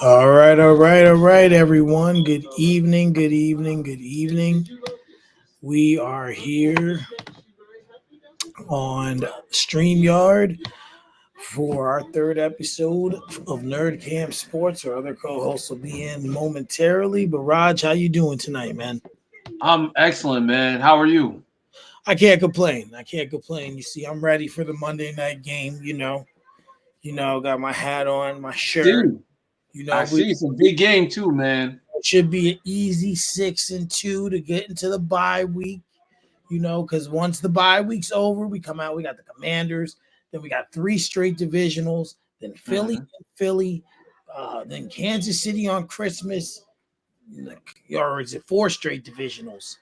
All right, everyone. Good evening, good evening, good evening. We are here on StreamYard for our third episode of Nerdcamp Sports. Our other co-hosts will be in momentarily. But Raj, how you doing tonight, man? I'm excellent, man. How are you? I can't complain. I can't complain. You see, I'm ready for the Monday night game. Got my hat on, my shirt. See, I see. It's a big game too, man. It should be an easy 6-2 to get into the bye week. Because once the bye week's over, we come out. We got the Commanders. Then we got 3 straight divisionals. Then Philly, then Kansas City on Christmas. Or is it 4 straight divisionals?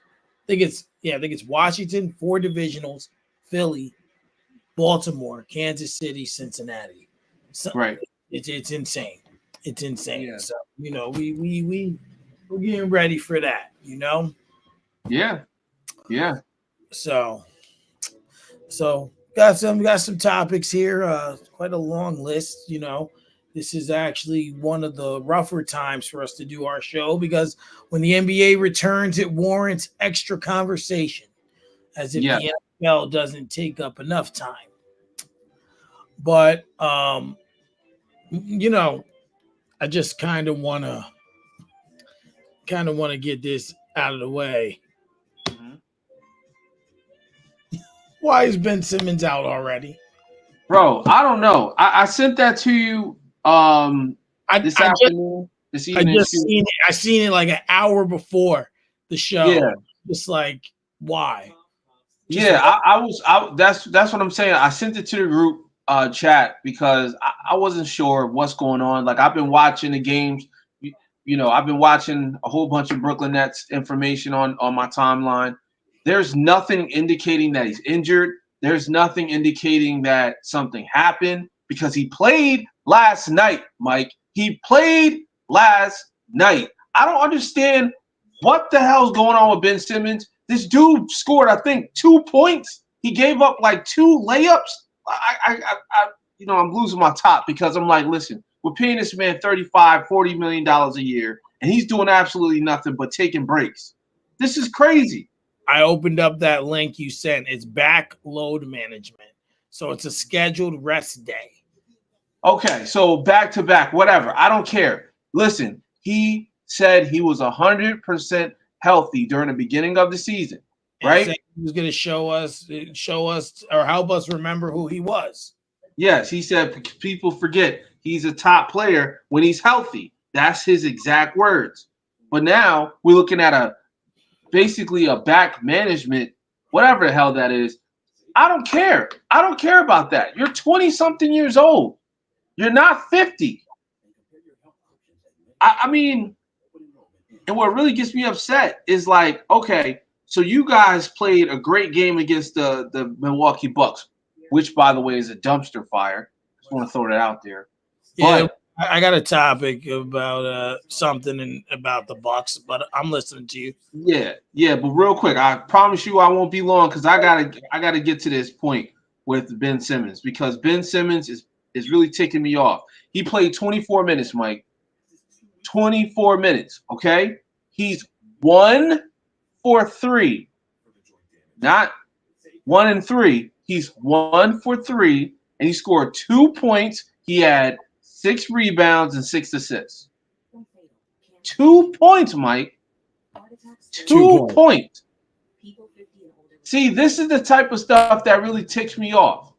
I think it's Washington, 4 divisionals, Philly, Baltimore, Kansas City, Cincinnati. So right. It's insane. It's insane. Yeah. So we're getting ready for that. Yeah. So got some topics here. Quite a long list. This is actually one of the rougher times for us to do our show because when the NBA returns, it warrants extra conversation, as if the NFL doesn't take up enough time. But I just kind of want to get this out of the way. Mm-hmm. Why is Ben Simmons out already? Bro, I don't know. I sent that to you this afternoon. This evening. I seen it like an hour before the show. Yeah. Just like, why? That's what I'm saying. I sent it to the group chat because I wasn't sure what's going on. Like, I've been watching the games. I've been watching a whole bunch of Brooklyn Nets information on my timeline. There's nothing indicating that he's injured. There's nothing indicating that something happened because he played last night, Mike. He played last night. I don't understand what the hell's going on with Ben Simmons. This dude scored, I think, 2 points. He gave up like 2 layups. I'm losing my top because I'm like, listen, we're paying this man $35-40 million a year, and he's doing absolutely nothing but taking breaks. This is crazy. I opened up that link you sent. It's backload management. So it's a scheduled rest day. Okay, so back to back, whatever. I don't care. Listen, he said he was 100% healthy during the beginning of the season, right? He was going to show us or help us remember who he was. Yes, he said people forget he's a top player when he's healthy. That's his exact words. But now we're looking at basically a back management, whatever the hell that is. I don't care. I don't care about that. You're 20-something years old. You're not 50. I mean, and what really gets me upset is like, okay, so you guys played a great game against the Milwaukee Bucks, which, by the way, is a dumpster fire. Just want to throw that out there. Yeah, but I got a topic about something about the Bucks, but I'm listening to you. Yeah, but real quick, I promise you I won't be long because I gotta get to this point with Ben Simmons because Ben Simmons is really ticking me off. He played 24 minutes, Mike. 24 minutes, okay? He's 1 for 3. Not 1 and 3. He's 1 for 3, and he scored 2 points. He had 6 rebounds and 6 assists. 2 points, Mike. 2 points. See, this is the type of stuff that really ticks me off.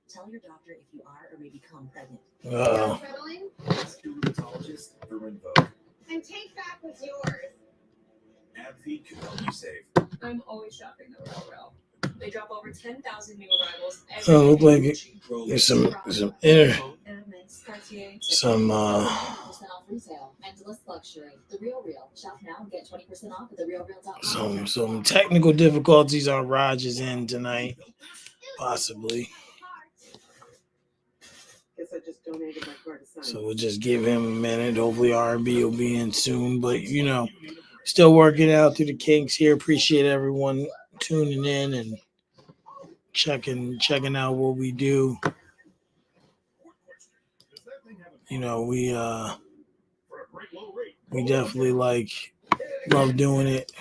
Tell your doctor if you are or may become pregnant. And take back what's yours. AbbVie can help you save. I'm always shopping the Real. They drop over 10,000 new arrivals every So it looked like there's some some technical difficulties on Raj's end tonight, possibly. So we'll just give him a minute. Hopefully R&B will be in soon, but still working out through the kinks here. Appreciate everyone tuning in and checking out what we do. we definitely love doing it.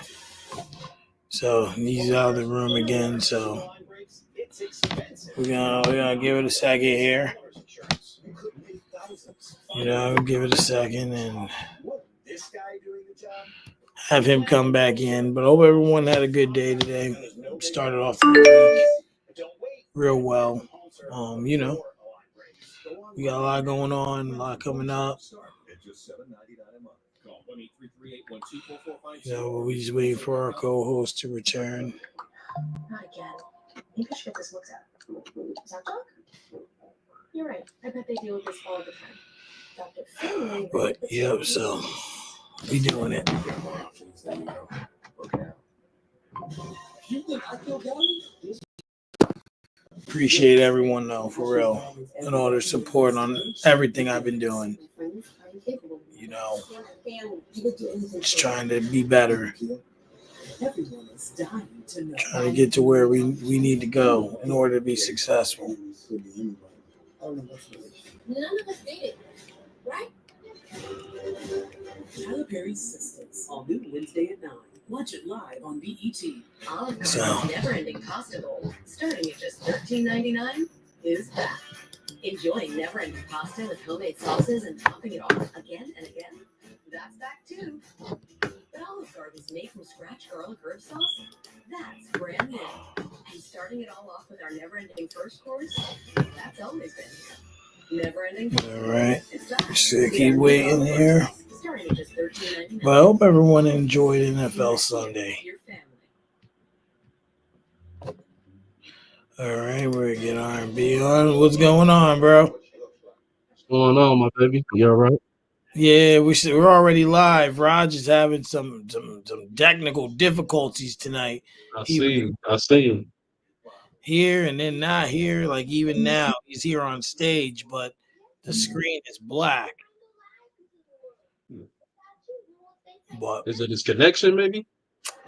So he's out of the room again. So we're gonna give it a second here. Give it a second and have him come back in. But I hope everyone had a good day today. Started off the week real well. We got a lot going on, a lot coming up. We just waiting for our co-host to return. Not again. Maybe I should get this looked at. Is that dog? You're right. I bet they deal with this all the time. Dr. Finley. But yep, so we doing it. Appreciate everyone though, for real, and all their support on everything I've been doing. Just trying to be better. Trying to get to where we need to go in order to be successful. None of us dated, right? Tyler Perry's Sisters, all new Wednesday at 9. Watch it live on BET. Olive Never-Ending Pasta Bowl, starting at just $13.99, is back. Enjoying never-ending pasta with homemade sauces and topping it off again and again? That's back too. But Olive Garden's made from scratch garlic herb sauce? That's brand new. And starting it all off with our never-ending first course? That's always been here. Never-ending. All right. Just keep waiting here. But I hope everyone enjoyed NFL Sunday. All right, we're gonna get R&B on. What's going on, bro? What's going on, my baby? You all right? Yeah, we're already live. Raj is having some technical difficulties tonight. I see him. Here and then not here. Like even now, he's here on stage, but the screen is black. But Is it his connection, maybe?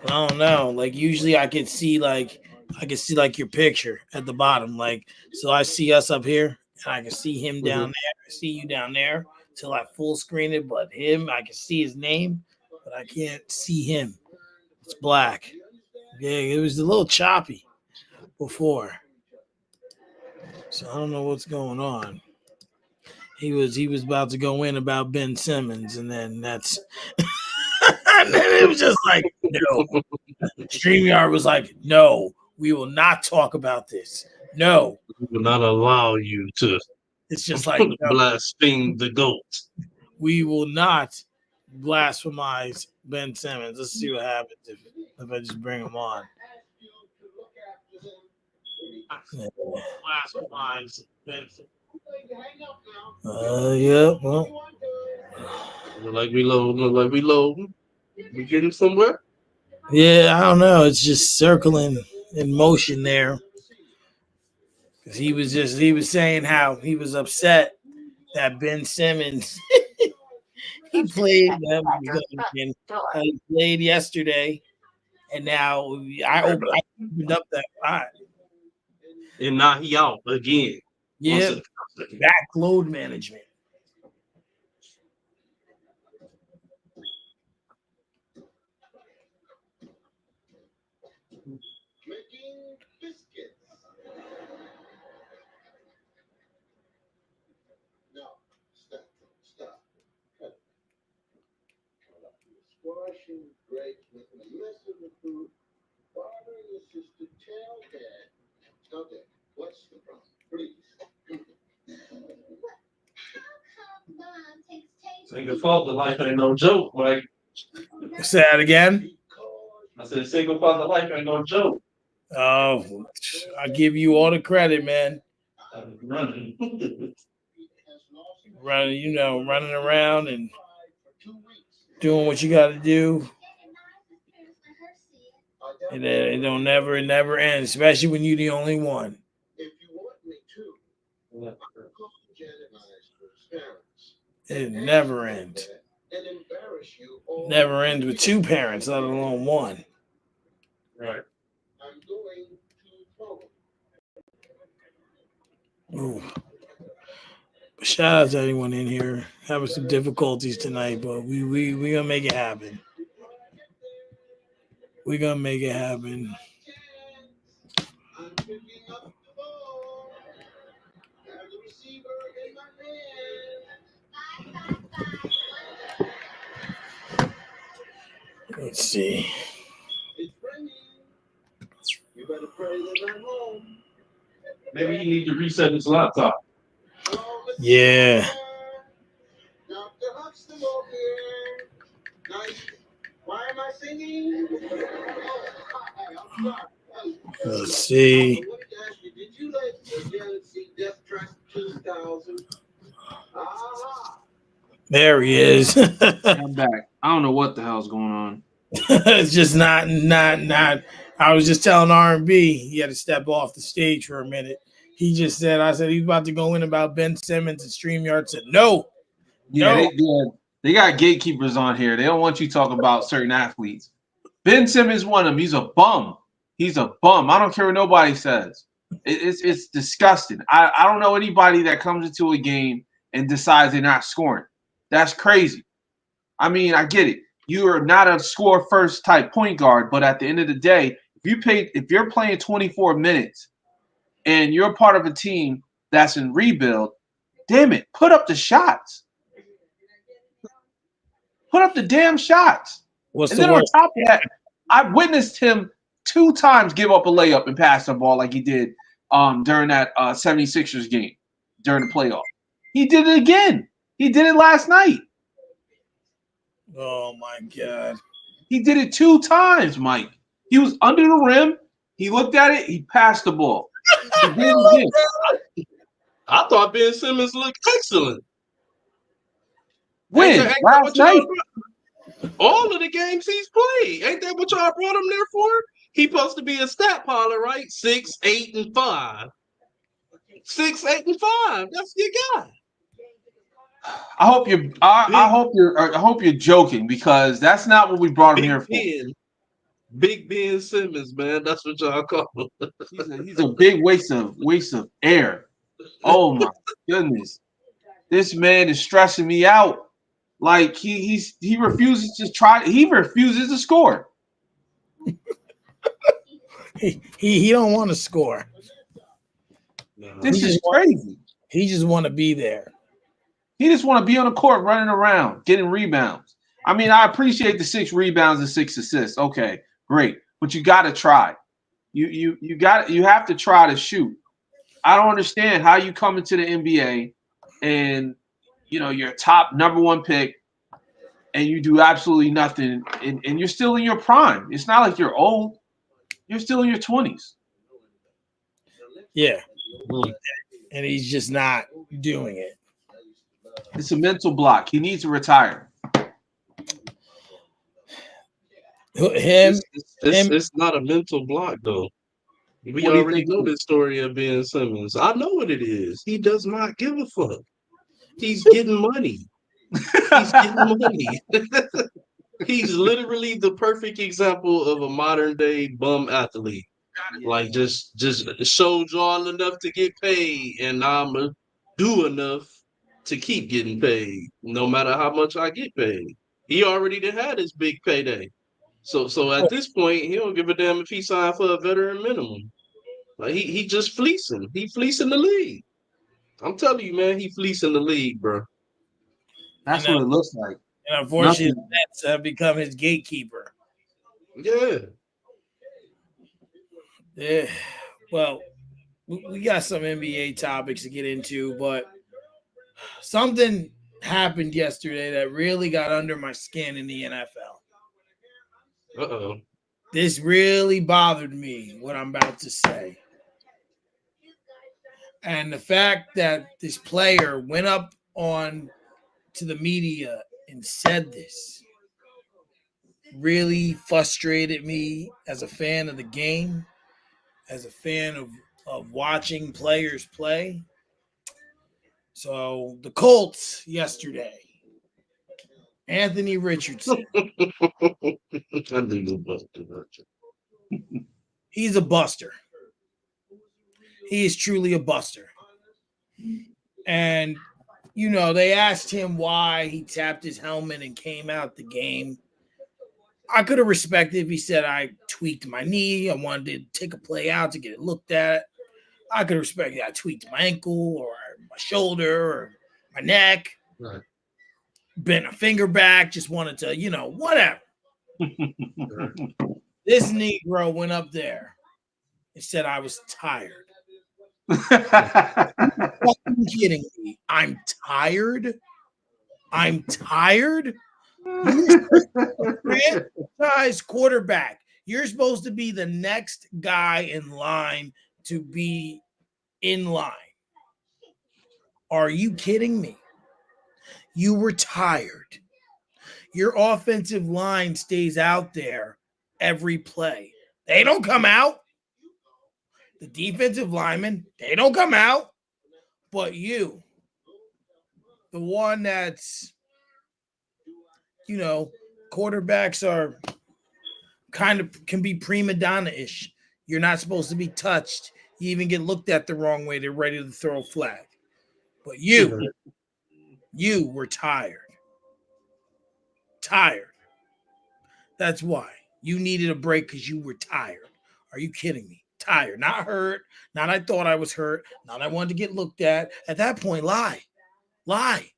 I don't know. Like usually I can see your picture at the bottom. Like so I see us up here and I can see him down there. I see you down there till I full screen it, but him, I can see his name, but I can't see him. It's black. Yeah, it was a little choppy before. So I don't know what's going on. He was about to go in about Ben Simmons, and then that's and then it was just like, no. StreamYard was like, no, we will not talk about this. No. We will not allow you to It's just like no, blaspheme the GOAT. we will not blasphemize Ben Simmons. Let's see what happens if I just bring him on. Blasphemize Ben Simmons. Yeah, well. Look like we loading. We getting somewhere? Yeah, I don't know. It's just circling in motion there. Because he was saying how he was upset that Ben Simmons he played yesterday, and now I opened up that pot. And now he out again. Yeah, backload management. Making biscuits. No, stop. Cut. Squashing grapes, making a mess of the food, bothering your sister. Tell Dad. Tell Dad. What's the problem? Please. Single father life ain't no joke, Mike. Say that again. I said single father life ain't no joke. Oh, I give you all the credit, man. Running. Running around and doing what you got to do. And it never ends, especially when you're the only one. If you want me to, It never ends. and embarrass you all. Never ends with two parents, let alone one. Right. I'm going to phone. Ooh. Shout out to anyone in here having some difficulties tonight, but we gonna make it happen. We're gonna make it happen. I'm picking up the ball. Have the receiver in my hand. Let's see. It's raining. You better pray that I'm home. Maybe he need to reset his laptop. Oh, Mr. Yeah. Dr. Huxtable here. Nice. Why am I singing? Oh, hi, I'm sorry. Let's see. Let me ask you, did you let Janet see Death Trap 2000? Ah. There he is. I'm back. I don't know what the hell's going on. It's just not. I was just telling R&B he had to step off the stage for a minute. He just said, I said he's about to go in about Ben Simmons, and StreamYard said no. Yeah, No. they got gatekeepers on here. They don't want you talking about certain athletes. Ben Simmons one of them. He's a bum. He's a bum. I don't care what nobody says. It's disgusting. I don't know anybody that comes into a game and decides they're not scoring. That's crazy. I mean, I get it. You are not a score first type point guard, but at the end of the day, if you're playing 24 minutes and you're part of a team that's in rebuild, damn it, put up the shots. Put up the damn shots. What's And the then on worst? top of that, I witnessed him 2 times give up a layup and pass the ball like he did during that 76ers game during the playoff. He did it again. He did it last night. Oh my God. He did it 2 times, Mike. He was under the rim. He looked at it. He passed the ball. He did it again. I thought Ben Simmons looked excellent. When? Ain't that Last what y'all night. all of the games he's played. Ain't that what y'all brought him there for? He supposed to be a stat piler, right? 6, 8, and 5. 6, 8, and 5. That's your guy. I hope you're joking because that's not what we brought him here for. Big Ben Simmons, man. That's what y'all call him. He's a big waste of air. Oh my goodness. This man is stressing me out. Like he refuses to score. He don't want to score. This is crazy. He just want to be there. He just want to be on the court running around, getting rebounds. I mean, I appreciate the 6 rebounds and 6 assists. Okay, great. But you got to try. You have to try to shoot. I don't understand how you come into the NBA and you're top number 1 pick and you do absolutely nothing and you're still in your prime. It's not like you're old. You're still in your 20s. Yeah. And he's just not doing it. It's a mental block. He needs to retire. It's not a mental block, though. We already know the story of Ben Simmons. I know what it is. He does not give a fuck. He's getting money. He's getting money. He's literally the perfect example of a modern day bum athlete. Like just showed y'all enough to get paid, and I'ma do enough to keep getting paid, no matter how much I get paid. He already had his big payday. So at this point, he don't give a damn if he signed for a veteran minimum. Like he just fleecing. He fleecing the league. I'm telling you, man, he fleecing the league, bro. That's what it looks like. And unfortunately, that's become his gatekeeper. Yeah. Yeah. Well, we got some NBA topics to get into, but something happened yesterday that really got under my skin in the NFL. Uh-oh. This really bothered me, what I'm about to say. And the fact that this player went up on to the media and said this really frustrated me as a fan of the game, as a fan of watching players play. So the Colts yesterday, Anthony Richardson. He's a buster. He is truly a buster. And you know, they asked him why he tapped his helmet and came out the game. I could have respected if he said I tweaked my knee. I wanted to take a play out to get it looked at. I could respect that I tweaked my ankle or my shoulder or my neck. Right. Bent a finger back, just wanted to, you know, whatever. This Negro went up there and said I was tired. Fucking kidding me? I'm tired. I'm tired. You're a franchise quarterback. You're supposed to be the next guy in line to be in line. Are you kidding me? You were tired. Your offensive line stays out there every play. They don't come out. The defensive linemen, they don't come out. But you, the one that's, you know, quarterbacks are kind of can be prima donna-ish. You're not supposed to be touched. You even get looked at the wrong way. They're ready to throw a flag. But you were tired. Tired. That's why. You needed a break because you were tired. Are you kidding me? Tired. Not hurt. Not I thought I was hurt. Not I wanted to get looked at. At that point, lie. Lie.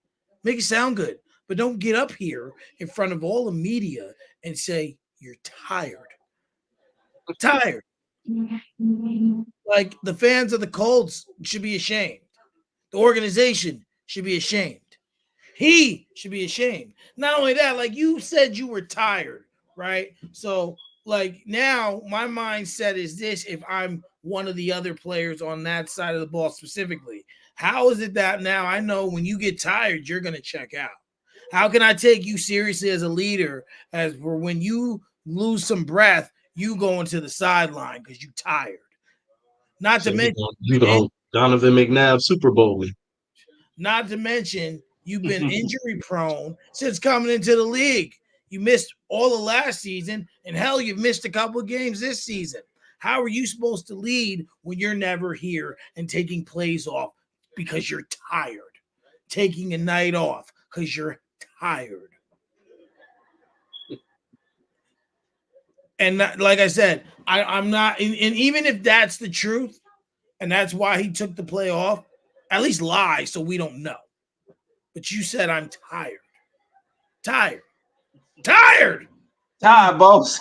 Make it sound good. But don't get up here in front of all the media and say you're tired. Tired. Like the fans of the Colts should be ashamed. The organization should be ashamed. He should be ashamed. Not only that, like you said you were tired, right? So like now my mindset is this: if I'm one of the other players on that side of the ball specifically, how is it that now I know when you get tired, you're going to check out? How can I take you seriously as a leader as for when you lose some breath, you go into the sideline because you're tired? Not to mention, you know, Donovan McNabb Super Bowl. Not to mention, you've been injury prone since coming into the league. You missed all of last season, and hell, you've missed a couple of games this season. How are you supposed to lead when you're never here and taking plays off because you're tired? Taking a night off because you're tired. And like I said, I'm not, and even if that's the truth, and that's why he took the play off, at least lie so we don't know. But you said I'm tired. Tired. Tired. Tired, boss.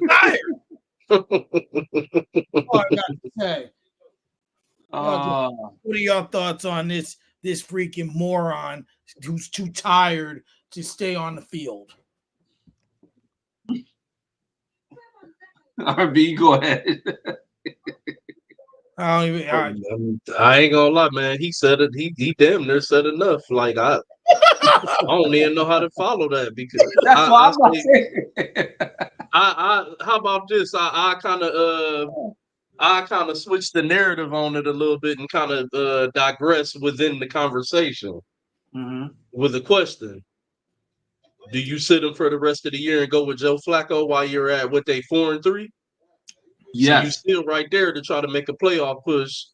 Tired. All I got to say. What are your thoughts on this freaking moron who's too tired to stay on the field? RB, go ahead. I ain't gonna lie, man. He said it. He damn near said enough. Like I don't even know how to follow that because that's what I'm saying. How about this? I kind of switched the narrative on it a little bit and kind of digress within the conversation with a question. Do you sit him for the rest of the year and go with Joe Flacco while you're at what they 4-3? Yeah, so you still right there to try to make a playoff push.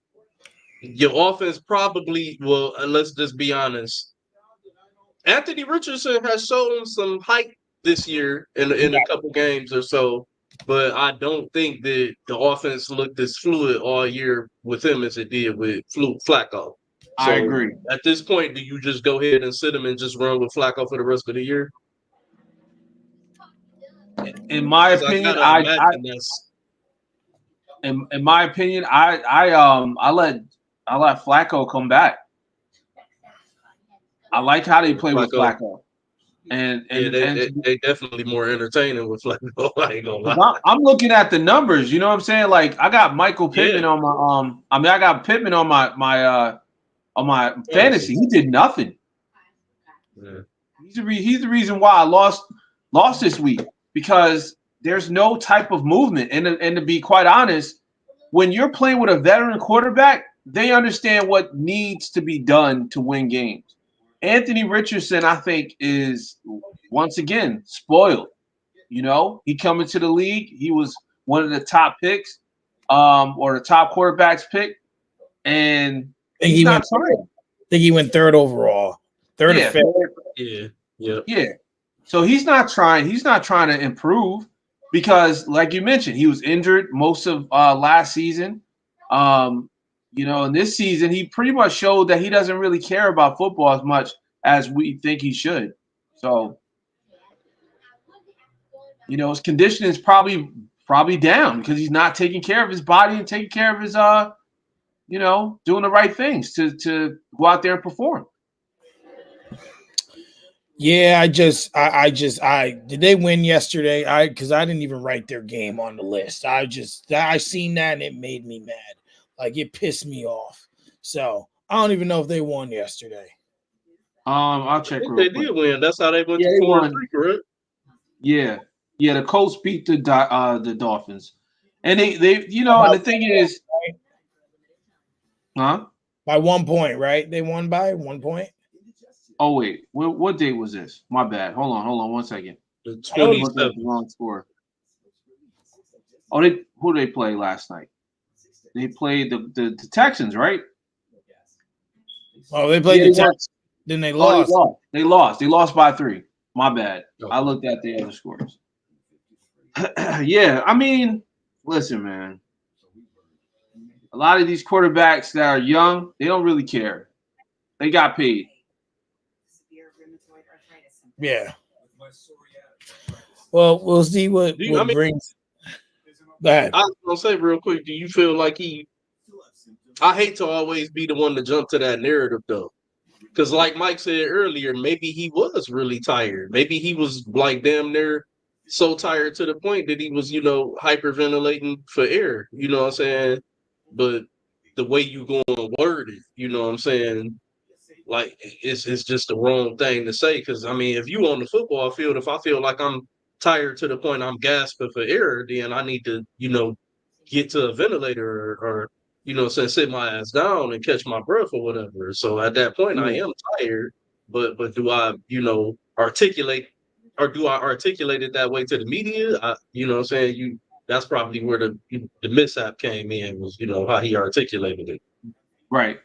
Your offense probably will. And let's just be honest. Anthony Richardson has shown some hype this year in a couple games or so, but I don't think that the offense looked as fluid all year with him as it did with Flacco. So I agree. At this point, do you just go ahead and sit him and just run with Flacco for the rest of the year? In my opinion, in my opinion, I let Flacco come back. I like how they play with Flacco. And they definitely more entertaining with Flacco. I ain't gonna lie. I'm looking at the numbers. You know what I'm saying? Like I got Michael Pittman on my I got Pittman on my fantasy. He did nothing. Yeah. He's the reason why I lost this week because there's no type of movement. And to be quite honest, when you're playing with a veteran quarterback, they understand what needs to be done to win games. Anthony Richardson, I think, is once again spoiled. You know, he come into the league. He was one of the top picks, or the top quarterbacks pick, and he's not trying. think he went third overall, third or fifth. Yeah. So he's not trying to improve because, like you mentioned, he was injured most of last season. And this season he pretty much showed that he doesn't really care about football as much as we think he should. So, his condition is probably down because he's not taking care of his body and taking care of his doing the right things to go out there and perform. Yeah, I did they win yesterday? Because I didn't even write their game on the list. I seen that and it made me mad. Like it pissed me off. So I don't even know if they won yesterday. I'll check. They did win. That's how they went to 4-3, correct? Yeah. The Colts beat the Dolphins, and they and the thing is, huh? By 1 point, right? They won by 1 point. Oh wait, what date was this? My bad. Hold on 1 second. The 27th. Wrong score. Who did they play last night? They played the Texans, right? Oh, they played the Texans. Then they lost. They lost by 3. My bad. I looked at the other scores. Yeah, I mean, listen, man. A lot of these quarterbacks that are young, they don't really care. They got paid. Yeah. Well, we'll see what brings. Go ahead. I was gonna say real quick. Do you feel like I hate to always be the one to jump to that narrative though, because like Mike said earlier, maybe he was really tired. Maybe he was like damn near so tired to the point that he was, hyperventilating for air. You know what I'm saying? But the way you go and word it, you know what I'm saying? Like it's just the wrong thing to say. Because I mean, if you on the football field, if I feel like I'm tired to the point I'm gasping for air, then I need to, get to a ventilator or sit my ass down and catch my breath or whatever. So at that point, I am tired. But do I, articulate it that way to the media? You know what I'm saying? That's probably where the mishap came in was, how he articulated it. Right.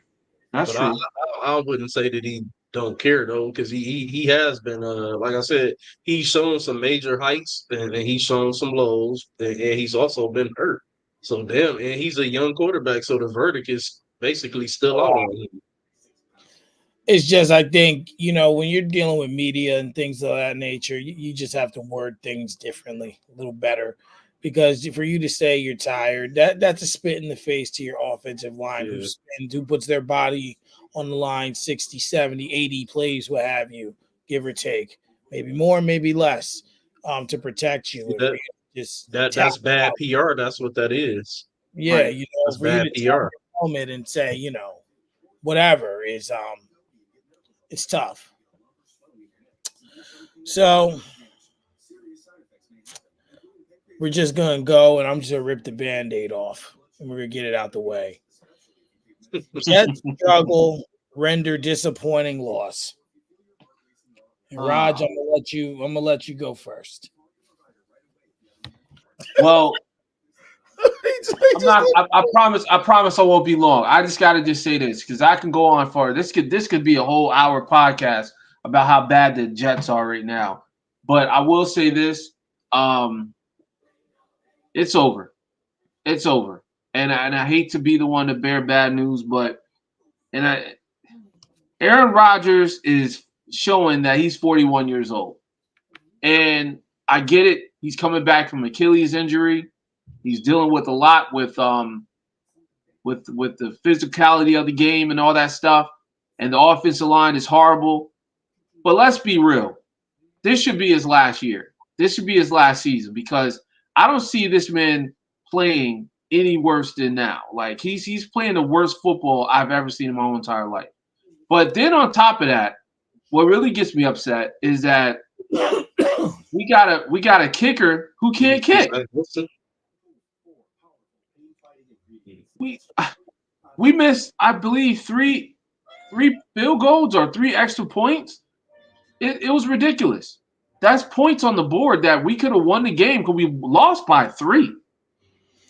That's true. I wouldn't say that he don't care though, because he has been like I said, he's shown some major heights and he's shown some lows, and he's also been hurt. So and he's a young quarterback, so the verdict is basically still out on him. It's just, I think, when you're dealing with media and things of that nature, you just have to word things differently, a little better. Because for you to say you're tired, that's a spit in the face to your offensive line who puts their body on the line 60, 70, 80 plays, what have you, give or take. Maybe more, maybe less, to protect you. That's bad PR. That's what that is. Yeah, right. That's bad PR. Helmet and say, whatever is it's tough. So we're just going to go, and I'm just going to rip the Band-Aid off, and we're going to get it out the way. Jets struggle, render disappointing loss. And Raj, I'm going to let you go first. Well, I promise I won't be long. I just got to say this because I can go on for this could be a whole hour podcast about how bad the Jets are right now. But I will say this. It's over. It's over. And I hate to be the one to bear bad news, but Aaron Rodgers is showing that he's 41 years old. And I get it. He's coming back from Achilles injury. He's dealing with a lot with the physicality of the game and all that stuff. And the offensive line is horrible. But let's be real. This should be his last year. This should be his last season because I don't see this man playing any worse than now. Like he's playing the worst football I've ever seen in my whole entire life. But then on top of that, what really gets me upset is that we got a kicker who can't kick. We missed, I believe, three field goals or 3 extra points. It was ridiculous. That's points on the board that we could have won the game because we lost by 3.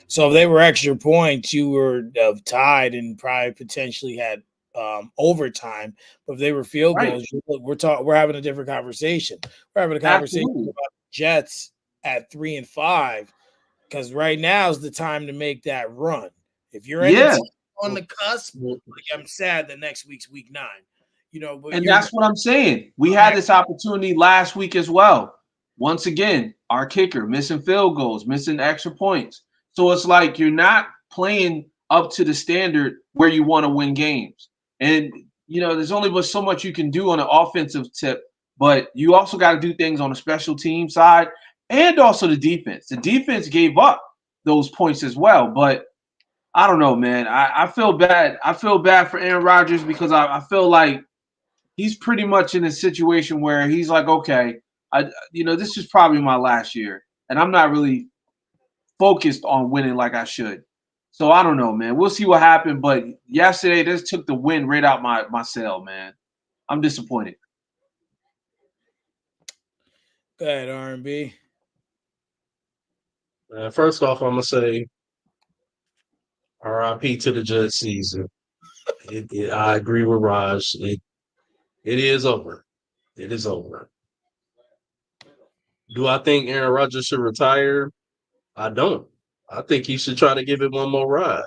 So if they were extra points, you were tied and probably potentially had overtime. But if they were field Right. goals, we're having a different conversation. We're having a conversation Absolutely. about the Jets at 3-5 because right now is the time to make that run. If you're any Yeah. team on the cusp, like I'm sad that next week's week 9. But And that's what I'm saying. We had this opportunity last week as well. Once again, our kicker missing field goals, missing extra points. So it's like you're not playing up to the standard where you want to win games. And there's only but so much you can do on an offensive tip, but you also got to do things on the special team side and also the defense. The defense gave up those points as well, but I don't know, man. I feel bad. I feel bad for Aaron Rodgers because I feel like he's pretty much in a situation where he's like, okay, this is probably my last year, and I'm not really focused on winning like I should. So I don't know, man. We'll see what happened. But yesterday, this took the win right out my sail, man. I'm disappointed. Go ahead, R&B. First off, I'm gonna say RIP to the Jets season. I agree with Raj. It is over. It is over. Do I think Aaron Rodgers should retire? I don't. I think he should try to give it one more ride.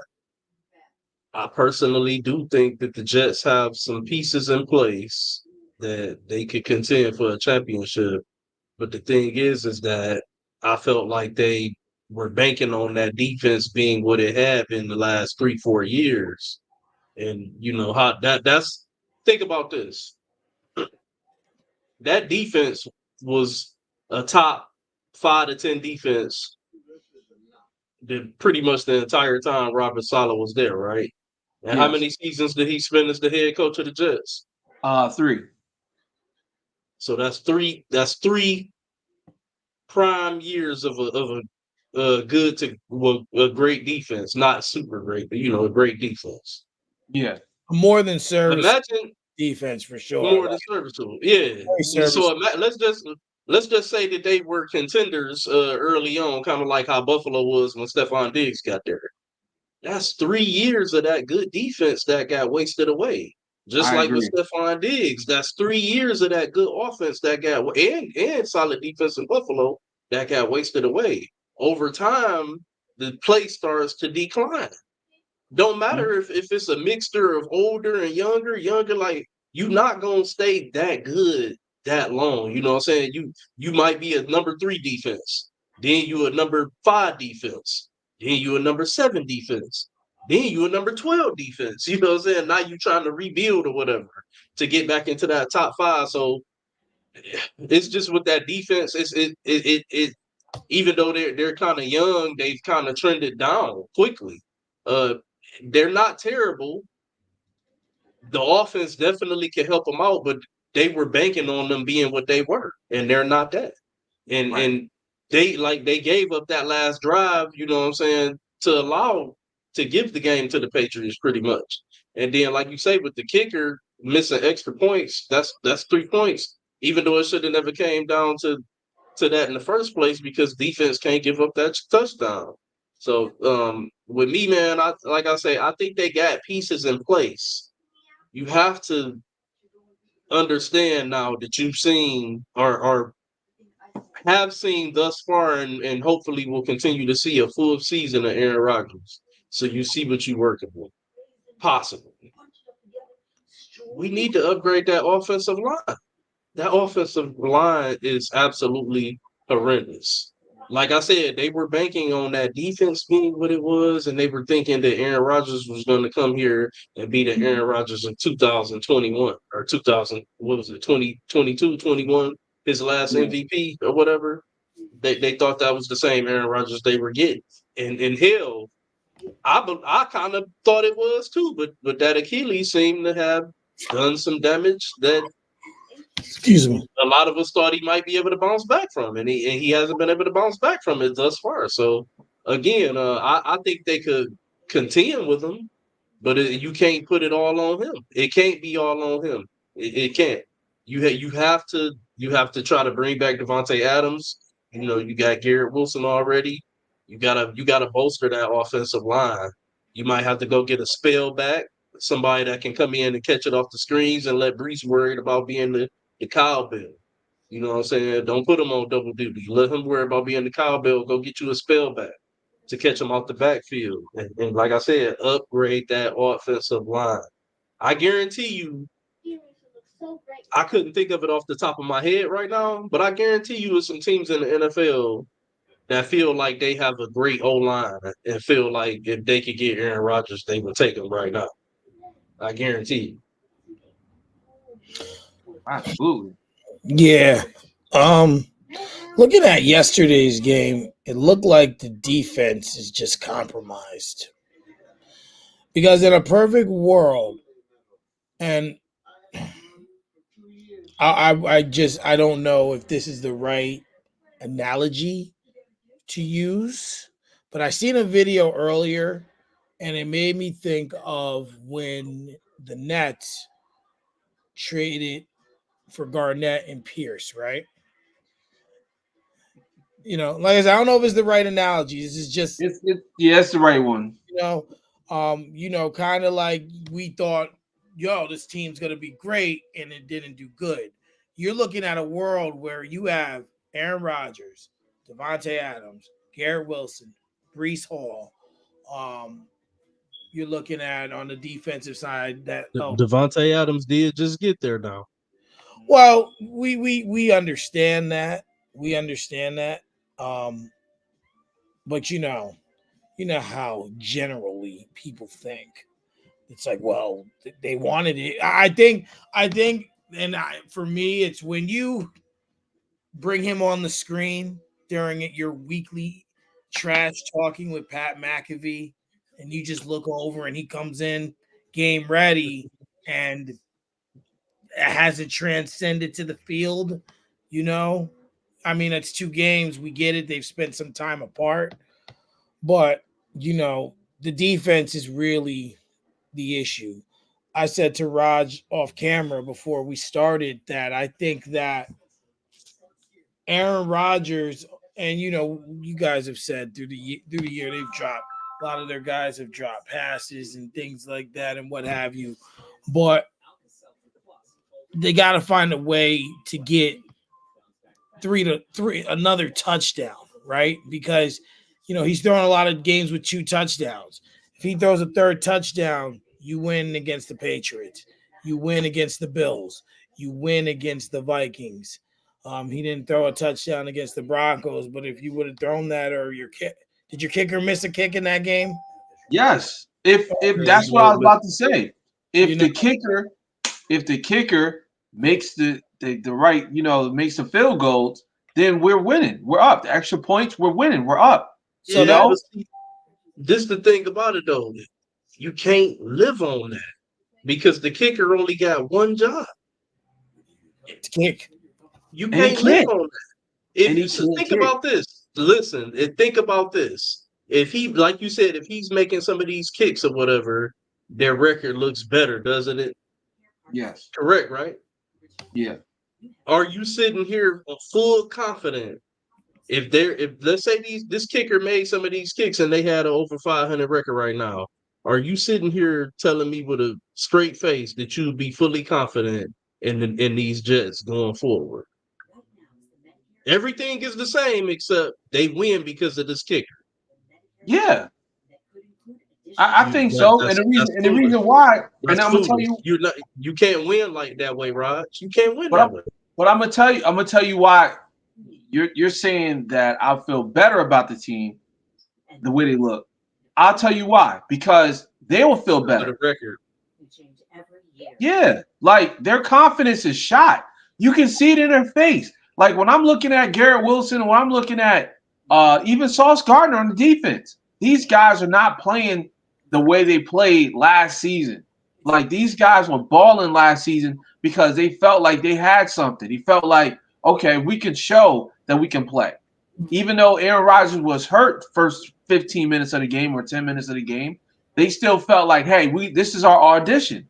I personally do think that the Jets have some pieces in place that they could contend for a championship. But the thing is that I felt like they were banking on that defense being what it had been the last 3-4 years. And how that's think about this. That defense was a top 5 to 10 defense pretty much the entire time Robert Saleh was there, right? And how many seasons did he spend as the head coach of the Jets? 3. So that's three prime years of a good to a great defense, not super great, but a great defense. Yeah, more than service. Imagine defense for sure. More than serviceable, yeah. So let's just say that they were contenders early on, kind of like how Buffalo was when Stephon Diggs got there. That's 3 years of that good defense that got wasted away. Just like with Stephon Diggs, that's 3 years of that good offense that got and solid defense in Buffalo that got wasted away. Over time, the play starts to decline. Don't matter if it's a mixture of older and younger, like you're not gonna stay that good that long. You know what I'm saying? You might be a number 3 defense, then you a number 5 defense, then you a number 7 defense, then you a number 12 defense. You know what I'm saying? Now you trying to rebuild or whatever to get back into that top 5. So it's just with that defense, it even though they're kind of young, they've kind of trended down quickly. They're not terrible. The offense definitely can help them out, but they were banking on them being what they were, and they're not that. And they gave up that last drive, you know what I'm saying, to give the game to the Patriots pretty much. And then, like you say, with the kicker missing extra points, that's 3 points, even though it should have never came down to that in the first place because defense can't give up that touchdown. So with me, man, I think they got pieces in place. You have to understand now that you've seen or have seen thus far and hopefully will continue to see a full season of Aaron Rodgers. So you see what you're working with. Possibly. We need to upgrade that offensive line. That offensive line is absolutely horrendous. Like I said, they were banking on that defense being what it was, and they were thinking that Aaron Rodgers was going to come here and be the Aaron Rodgers of 2021 or 2000, what was it, 2022, 21, his last MVP or whatever. They thought that was the same Aaron Rodgers they were getting. And hell, I kind of thought it was too, but that Achilles seemed to have done some damage that Excuse me. a lot of us thought he might be able to bounce back from, and he hasn't been able to bounce back from it thus far. So again, I think they could contend with him, but you can't put it all on him. It can't be all on him. It can't. You have to try to bring back Devontae Adams. You got Garrett Wilson already. You gotta bolster that offensive line. You might have to go get a spell back somebody that can come in and catch it off the screens and let Brees worried about being the cowbell. You know what I'm saying? Don't put him on double duty. Let him worry about being the cowbell. Go get you a spell back to catch him off the backfield. And like I said, upgrade that offensive line. I guarantee you, I couldn't think of it off the top of my head right now, but I guarantee you there's some teams in the NFL that feel like they have a great O-line and feel like if they could get Aaron Rodgers, they would take him right now. I guarantee you. Absolutely. Yeah. Looking at yesterday's game, it looked like the defense is just compromised. Because in a perfect world, and I don't know if this is the right analogy to use, but I seen a video earlier and it made me think of when the Nets traded for Garnett and Pierce, right? You know, like I said, I don't know if it's the right analogy. This is just It's the right one. Kind of like we thought, this team's gonna be great, and it didn't do good. You're looking at a world where you have Aaron Rodgers, Devontae Adams, Garrett Wilson, Brees Hall. You're looking at on the defensive side that Devontae Adams did just get there now. well, we understand that. We understand that. But you know how generally people think. It's like, well, they wanted it. I think, for me, it's when you bring him on the screen during your weekly trash talking with Pat McAfee, and you just look over and he comes in game ready and hasn't transcended to the field. I mean, it's 2 games. We get it. They've spent some time apart, but the defense is really the issue. I said to Raj off camera before we started that I think that Aaron Rodgers, and you guys have said through the year they've dropped a lot of their guys have dropped passes and things like that and what have you, but they got to find a way to get 3 another touchdown, right? Because he's throwing a lot of games with 2 touchdowns. If he throws a 3rd touchdown, you win against the Patriots. You win against the Bills. You win against the Vikings. He didn't throw a touchdown against the Broncos, but if you would have thrown that, or did your kicker miss a kick in that game? Yes. If that's what I was about to say. If the kicker makes the right, makes the field goals, then we're winning. We're up. The extra points, we're winning. We're up. So this the thing about it though. You can't live on that because the kicker only got one job. To kick. You can't live on that. Think about this. Listen, think about this. If he, like you said, if he's making some of these kicks or whatever, their record looks better, doesn't it? Yes. Correct, right? Yeah. Are you sitting here full confident? If let's say this kicker made some of these kicks and they had an over 500 record right now, are you sitting here telling me with a straight face that you'd be fully confident in these Jets going forward? Everything is the same except they win because of this kicker. Yeah, I think so. And the reason why, and I'm gonna tell you, you can't win like that way, Raj. You can't win that way. But I'm gonna tell you why. You're saying that I feel better about the team, the way they look. I'll tell you why. Because they will feel better. The record. Yeah, like their confidence is shot. You can see it in their face. Like when I'm looking at Garrett Wilson, when I'm looking at even Sauce Gardner on the defense, these guys are not playing the way they played last season. Like these guys were balling last season because they felt like they had something. He felt like, okay, we can show that we can play. Even though Aaron Rodgers was hurt first 15 minutes of the game or 10 minutes of the game, they still felt like, hey, this is our audition.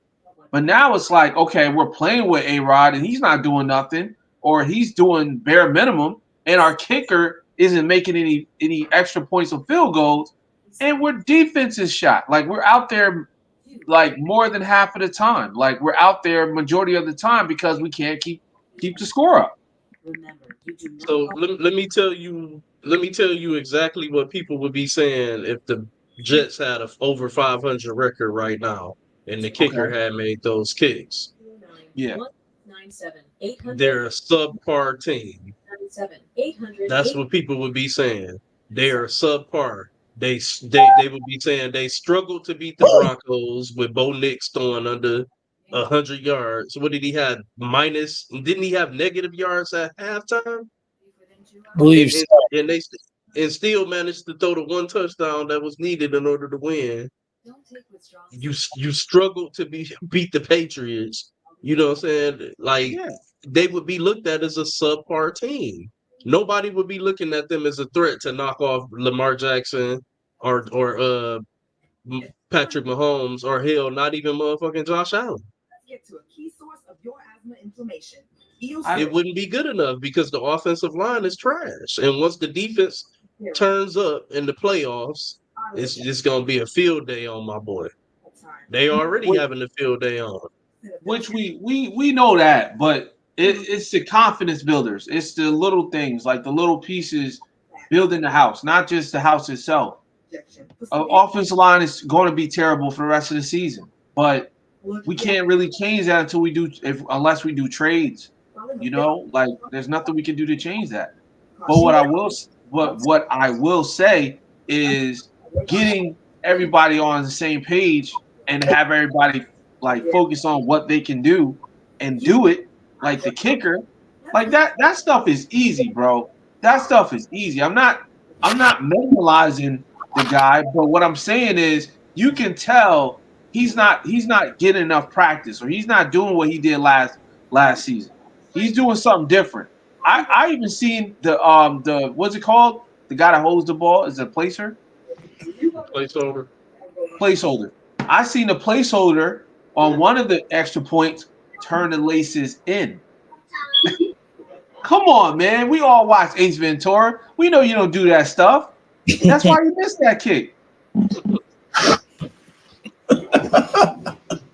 But now it's like, okay, we're playing with A-Rod and he's not doing nothing, or he's doing bare minimum, and our kicker isn't making any extra points or field goals, and we're defense is shot. Like we're out there like more than half of the time. Like we're out there majority of the time because we can't keep the score up. So let me tell you exactly what people would be saying if the Jets had a over 500 record right now and the Okay. kicker had made those kicks. Yeah. They're a subpar team. That's what people would be saying. They are subpar. They would be saying they struggled to beat the Broncos with Bo Nix throwing under 100 yards. What did he have? Minus? Didn't he have negative yards at halftime? Believe And so. and, and they and still managed to throw the one touchdown that was needed in order to win. You struggled to beat the Patriots. You know what I'm saying? Like Yeah. they would be looked at as a subpar team. Nobody would be looking at them as a threat to knock off Lamar Jackson or Patrick Mahomes or hell, not even motherfucking Josh Allen. Get to a key source of your asthma inflammation. It wouldn't be good enough because the offensive line is trash. And once the defense turns up in the playoffs, it's just gonna be a field day on my boy. They already Which, having a field day on. which we know that, but it's the confidence builders. It's the little things, like the little pieces building the house, not just the house itself. Offensive line is going to be terrible for the rest of the season, but we can't really change that until we do, unless we do trades. You know, like there's nothing we can do to change that. But what I will say is getting everybody on the same page and have everybody like focus on what they can do and do it. Like the kicker, like that stuff is easy, bro. That stuff is easy. I'm not minimalizing the guy, but what I'm saying is you can tell he's not getting enough practice or he's not doing what he did last season. He's doing something different. I even seen the what's it called? The guy that holds the ball is a placer? Placeholder. Placeholder. I seen the placeholder on one of the extra points turn the laces in. Come on, man. We all watch Ace Ventura. We know you don't do that stuff. That's why you missed that kick.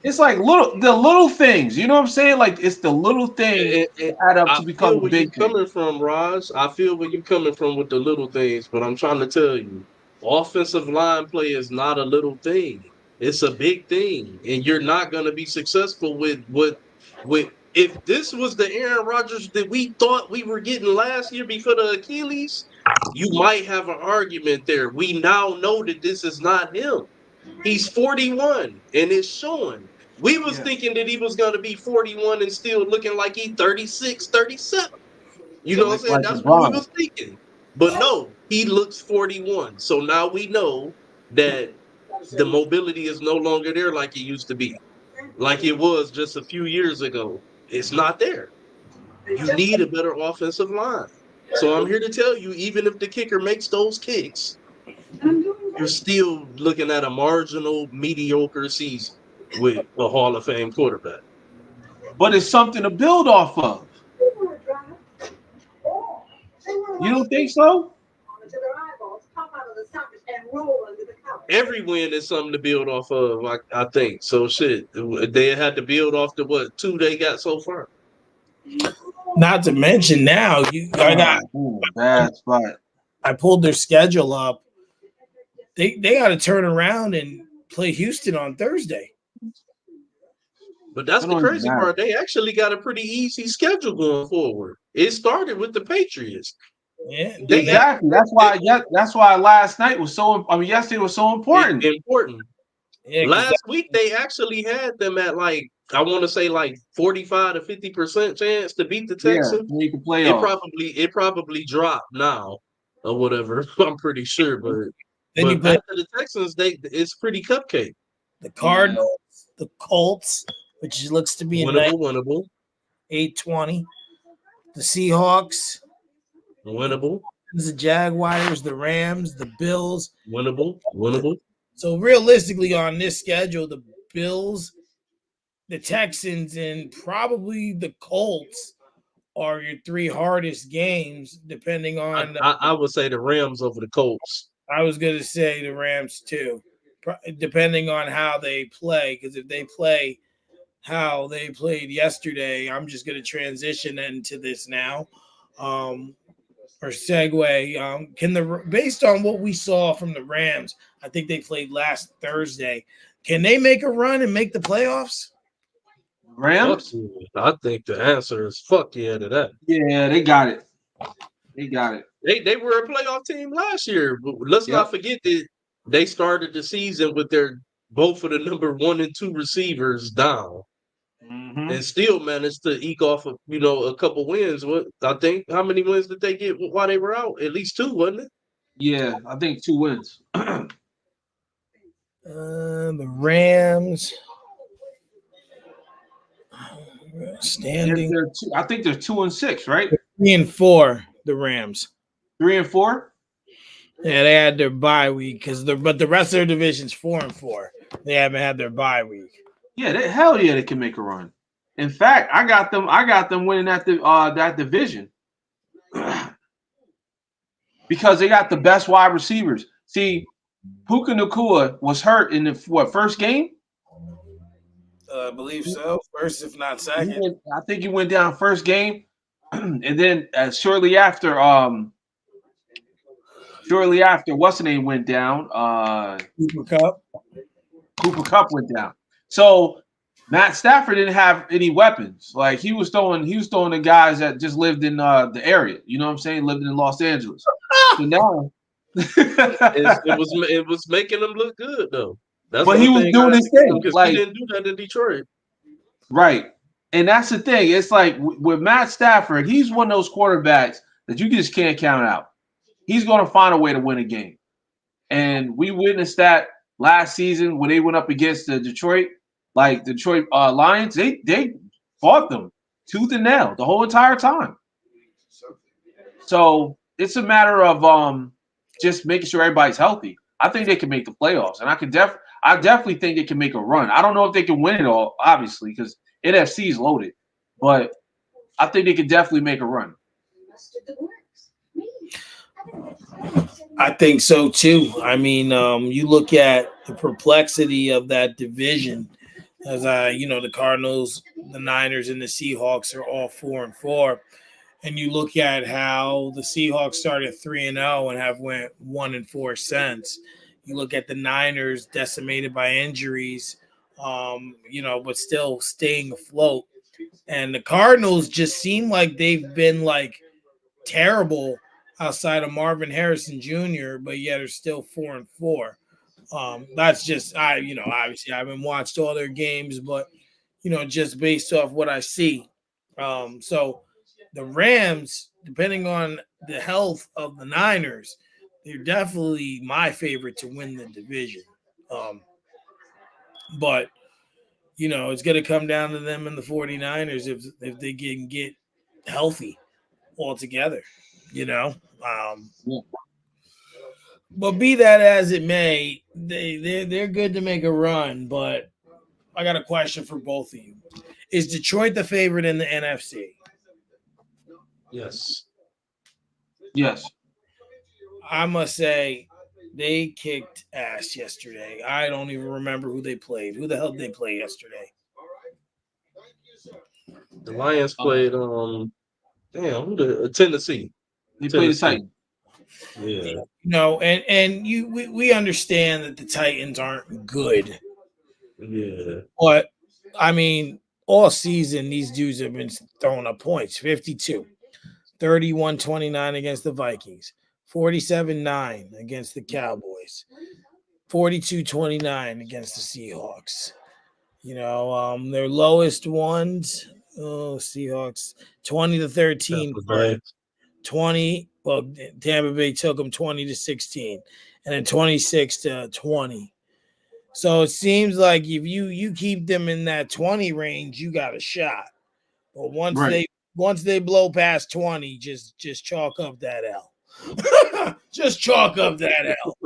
It's like the little things. You know what I'm saying? Like it's the little things that add up I to become feel a where you big thing. coming from, Raj. I feel where you coming from with the little things, but I'm trying to tell you, offensive line play is not a little thing. It's a big thing, and you're not going to be successful with. If this was the Aaron Rodgers that we thought we were getting last year before the Achilles, you might have an argument there. We now know that this is not him. He's 41, and it's showing. We was Yeah. thinking that he was going to be 41 and still looking like he 36, 37. You know what I'm saying? Like That's what we LeBron. was thinking. But no, he looks 41. So now we know that the mobility is no longer there like it used to be, like it was just a few years ago. It's not there. You need a better offensive line. So I'm here to tell you, even if the kicker makes those kicks, you're still looking at a marginal, mediocre season with a Hall of Fame quarterback. But it's something to build off of. You don't think so? Every win is something to build off of, I think. So shit, they had to build off the what 2 they got so far. Not to mention now, Bad spot. I pulled their schedule up. They got to turn around and play Houston on Thursday. But that's the crazy part. They actually got a pretty easy schedule going forward. It started with the Patriots. Yeah, exactly. That's why last night was so. I mean, yesterday was so important. Yeah, last week they actually had them at like I want to say like 45 to 50% chance to beat the Texans. Yeah, make the playoffs. It probably dropped now or whatever. I'm pretty sure, but then after the Texans, it's pretty cupcake. The Cardinals, the Colts, which looks to be winnable. 8-20. The Seahawks, winnable. The Jaguars, the Rams, the Bills, winnable. So realistically, on this schedule, the Bills, the Texans, and probably the Colts are your three hardest games, depending on. I would say the Rams over the Colts. I was going to say the Rams too, depending on how they play. Because if they play how they played yesterday, I'm just going to transition into this now. Or segue. Based on what we saw from the Rams, I think they played last Thursday. Can they make a run and make the playoffs? Fuck Rams? yeah. I think the answer is fuck yeah to that. Yeah, they got it. They got it. They were a playoff team last year, but let's not forget that they started the season with their both of the number 1 and 2 receivers down, and still managed to eke off a couple wins. What I think, how many wins did they get while they were out? At least 2, wasn't it? Yeah, I think 2 wins. The Rams standing. I think they're 2-6, right? 3-4. The Rams. 3-4. Yeah, they had their bye week but the rest of their division's 4-4. They haven't had their bye week. Yeah, hell yeah, they can make a run. In fact, I got them winning that division because they got the best wide receivers. See, Puka Nacua was hurt in the first game. I believe so. First, if not second. I think he went down first game, and then shortly after, what's the name went down? Cooper Kupp went down. So Matt Stafford didn't have any weapons. Like he was throwing the guys that just lived in the area. You know what I'm saying? Lived in Los Angeles. So now it was making them look good though. But he was doing his thing. Like he didn't do that in Detroit. Right. And that's the thing. It's like with Matt Stafford, he's one of those quarterbacks that you just can't count out. He's going to find a way to win a game. And we witnessed that last season when they went up against the Detroit Lions. They fought them tooth and nail the whole entire time. So it's a matter of just making sure everybody's healthy. I think they can make the playoffs, and I definitely think they can make a run. I don't know if they can win it all, obviously, because NFC is loaded, but I think they can definitely make a run. I think so too. I mean, you look at the perplexity of that division, as the Cardinals, the Niners, and the Seahawks are all 4-4, and you look at how the Seahawks started 3-0 and have went 1-4 since. You look at the Niners decimated by injuries, but still staying afloat, and the Cardinals just seem like they've been like terrible outside of Marvin Harrison Jr., but yet are still 4-4. That's just obviously I haven't watched all their games, but just based off what I see. So the Rams, depending on the health of the Niners, they're definitely my favorite to win the division. But it's going to come down to them and the 49ers if they can get healthy altogether. But be that as it may, they're good to make a run. But I got a question for both of you: is Detroit the favorite in the NFC? Yes. I must say they kicked ass yesterday. I don't even remember who they played. Who the hell did they play yesterday? The Lions played Tennessee. They played the Titans. Yeah. And we understand that the Titans aren't good. Yeah. But I mean, all season these dudes have been throwing up points. 52, 31-29 against the Vikings, 47-9 against the Cowboys, 42-29 against the Seahawks. Their lowest ones, Seahawks, 20-13. 20. Well, Tampa Bay took them 20-16, and then 26-20. So it seems like if you keep them in that 20 range, you got a shot. But once they blow past 20, just chalk up that L. Just chalk up that L.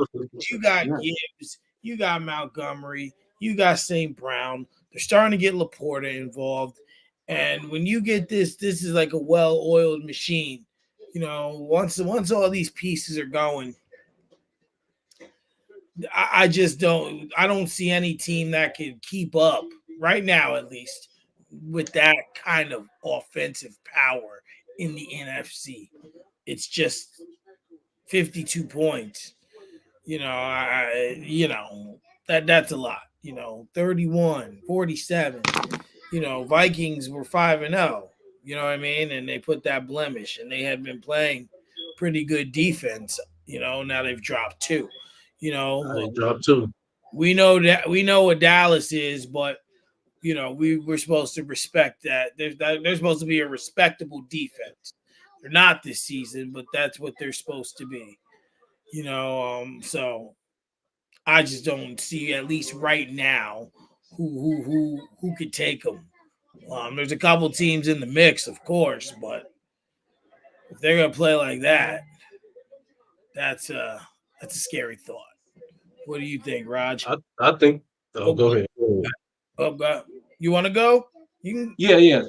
You got Gibbs, you got Montgomery, you got St. Brown. They're starting to get Laporta involved. And when you get this is like a well-oiled machine. Once all these pieces are going, I just don't. I don't see any team that can keep up right now, at least, with that kind of offensive power in the NFC. It's just 52 points. That's a lot. 31, 47. Vikings were 5-0. You know what I mean? And they put that blemish, and they had been playing pretty good defense. Now they've dropped two. They dropped two. We know what Dallas is, but we're supposed to respect that. They're supposed to be a respectable defense. They're not this season, but that's what they're supposed to be. So I just don't see, at least right now, who could take them. There's a couple teams in the mix, of course, but if they're gonna play like that, that's a scary thought. What do you think, Raj? I think. Oh, go ahead. Oh, God. You want to go? You can. Yeah.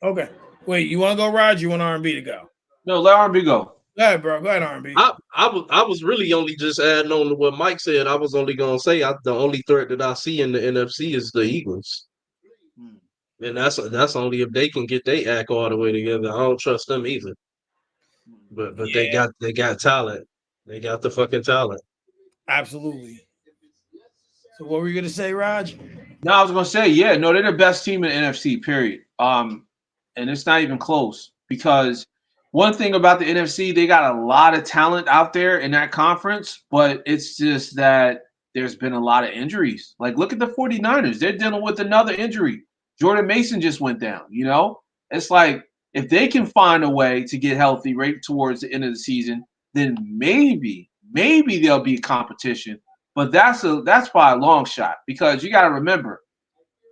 Okay. Wait, you want to go, Raj? You want R&B to go? No, let R&B go. Go ahead, bro. Go ahead, R&B. I was really only just adding on to what Mike said. I was only gonna say the only threat that I see in the NFC is the Eagles, and that's only if they can get their act all the way together. I don't trust them either. But Yeah. they got talent. They got the fucking talent. Absolutely. So what were you gonna say, Raj? No, I was gonna say, yeah, no, they're the best team in the NFC, period. And it's not even close because one thing about the NFC, they got a lot of talent out there in that conference, but it's just that there's been a lot of injuries. Like, look at the 49ers. They're dealing with another injury. Jordan Mason just went down. It's like if they can find a way to get healthy right towards the end of the season, then maybe there'll be competition. But that's by a long shot because you got to remember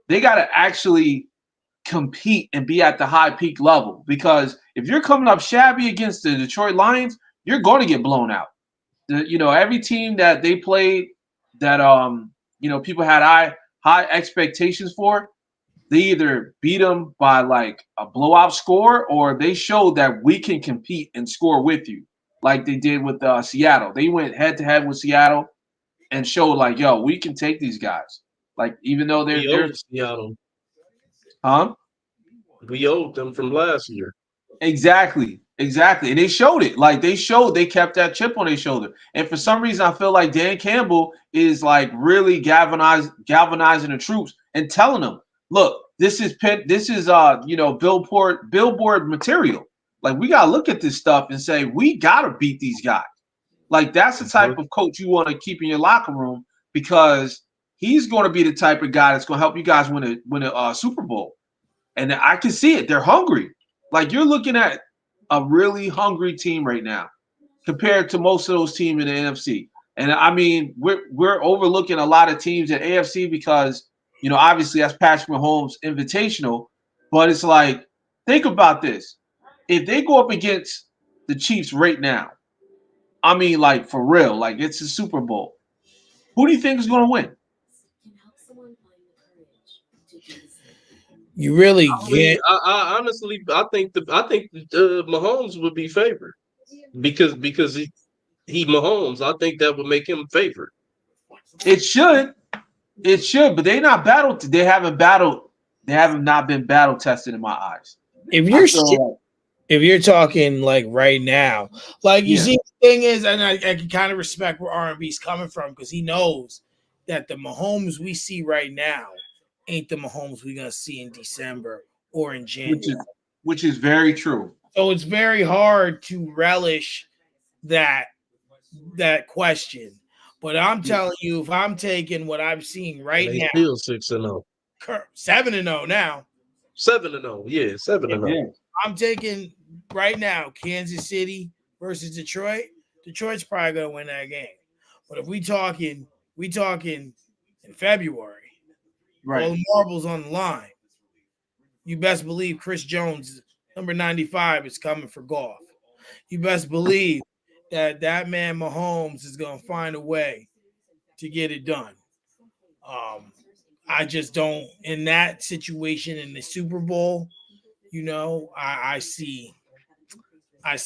they got to actually compete and be at the high peak level. Because if you're coming up shabby against the Detroit Lions, you're going to get blown out. Every team that they played that people had high expectations for, they either beat them by like a blowout score or they showed that we can compete and score with you, like they did with Seattle. They went head to head with Seattle and showed like, yo, we can take these guys. Like, even though We they're owed Seattle. huh? We owed them from last year. Exactly. And they showed it. Like they kept that chip on their shoulder. And for some reason, I feel like Dan Campbell is like really galvanizing the troops and telling them, look, this is billboard material. Like, we gotta look at this stuff and say, we gotta beat these guys. Like, that's the type of coach you want to keep in your locker room because he's going to be the type of guy that's going to help you guys win a Super Bowl. And I can see it. They're hungry. Like, you're looking at a really hungry team right now compared to most of those teams in the NFC. And I mean, we're overlooking a lot of teams at AFC because, obviously that's Patrick Mahomes Invitational. But it's like, think about this. If they go up against the Chiefs right now, I mean, like, for real, like, it's a Super Bowl. Who do you think is going to win? You really I mean, can't. I honestly, I think Mahomes would be favored because he Mahomes. I think that would make him favored. It should, but they not battled. They haven't battled. They haven't not been battle tested in my eyes. If I you're feel like, if you're talking like right now, like you Yeah. see, the thing is, and I can kind of respect where R&B's coming from because he knows that the Mahomes we see right now ain't the Mahomes we're gonna see in December or in January. which is very true. So it's very hard to relish that question. But I'm telling you, if I'm taking what I'm seeing right They now, still 6-0, 7-0 now. 7-0. Yeah, 7-0. Yeah. I'm taking right now Kansas City versus Detroit. Detroit's probably gonna win that game. But if we talking in February, all the marbles on the line. You best believe Chris Jones, number 95, is coming for golf. You best believe that man Mahomes is gonna find a way to get it done. I just don't in that situation in the Super Bowl. I see my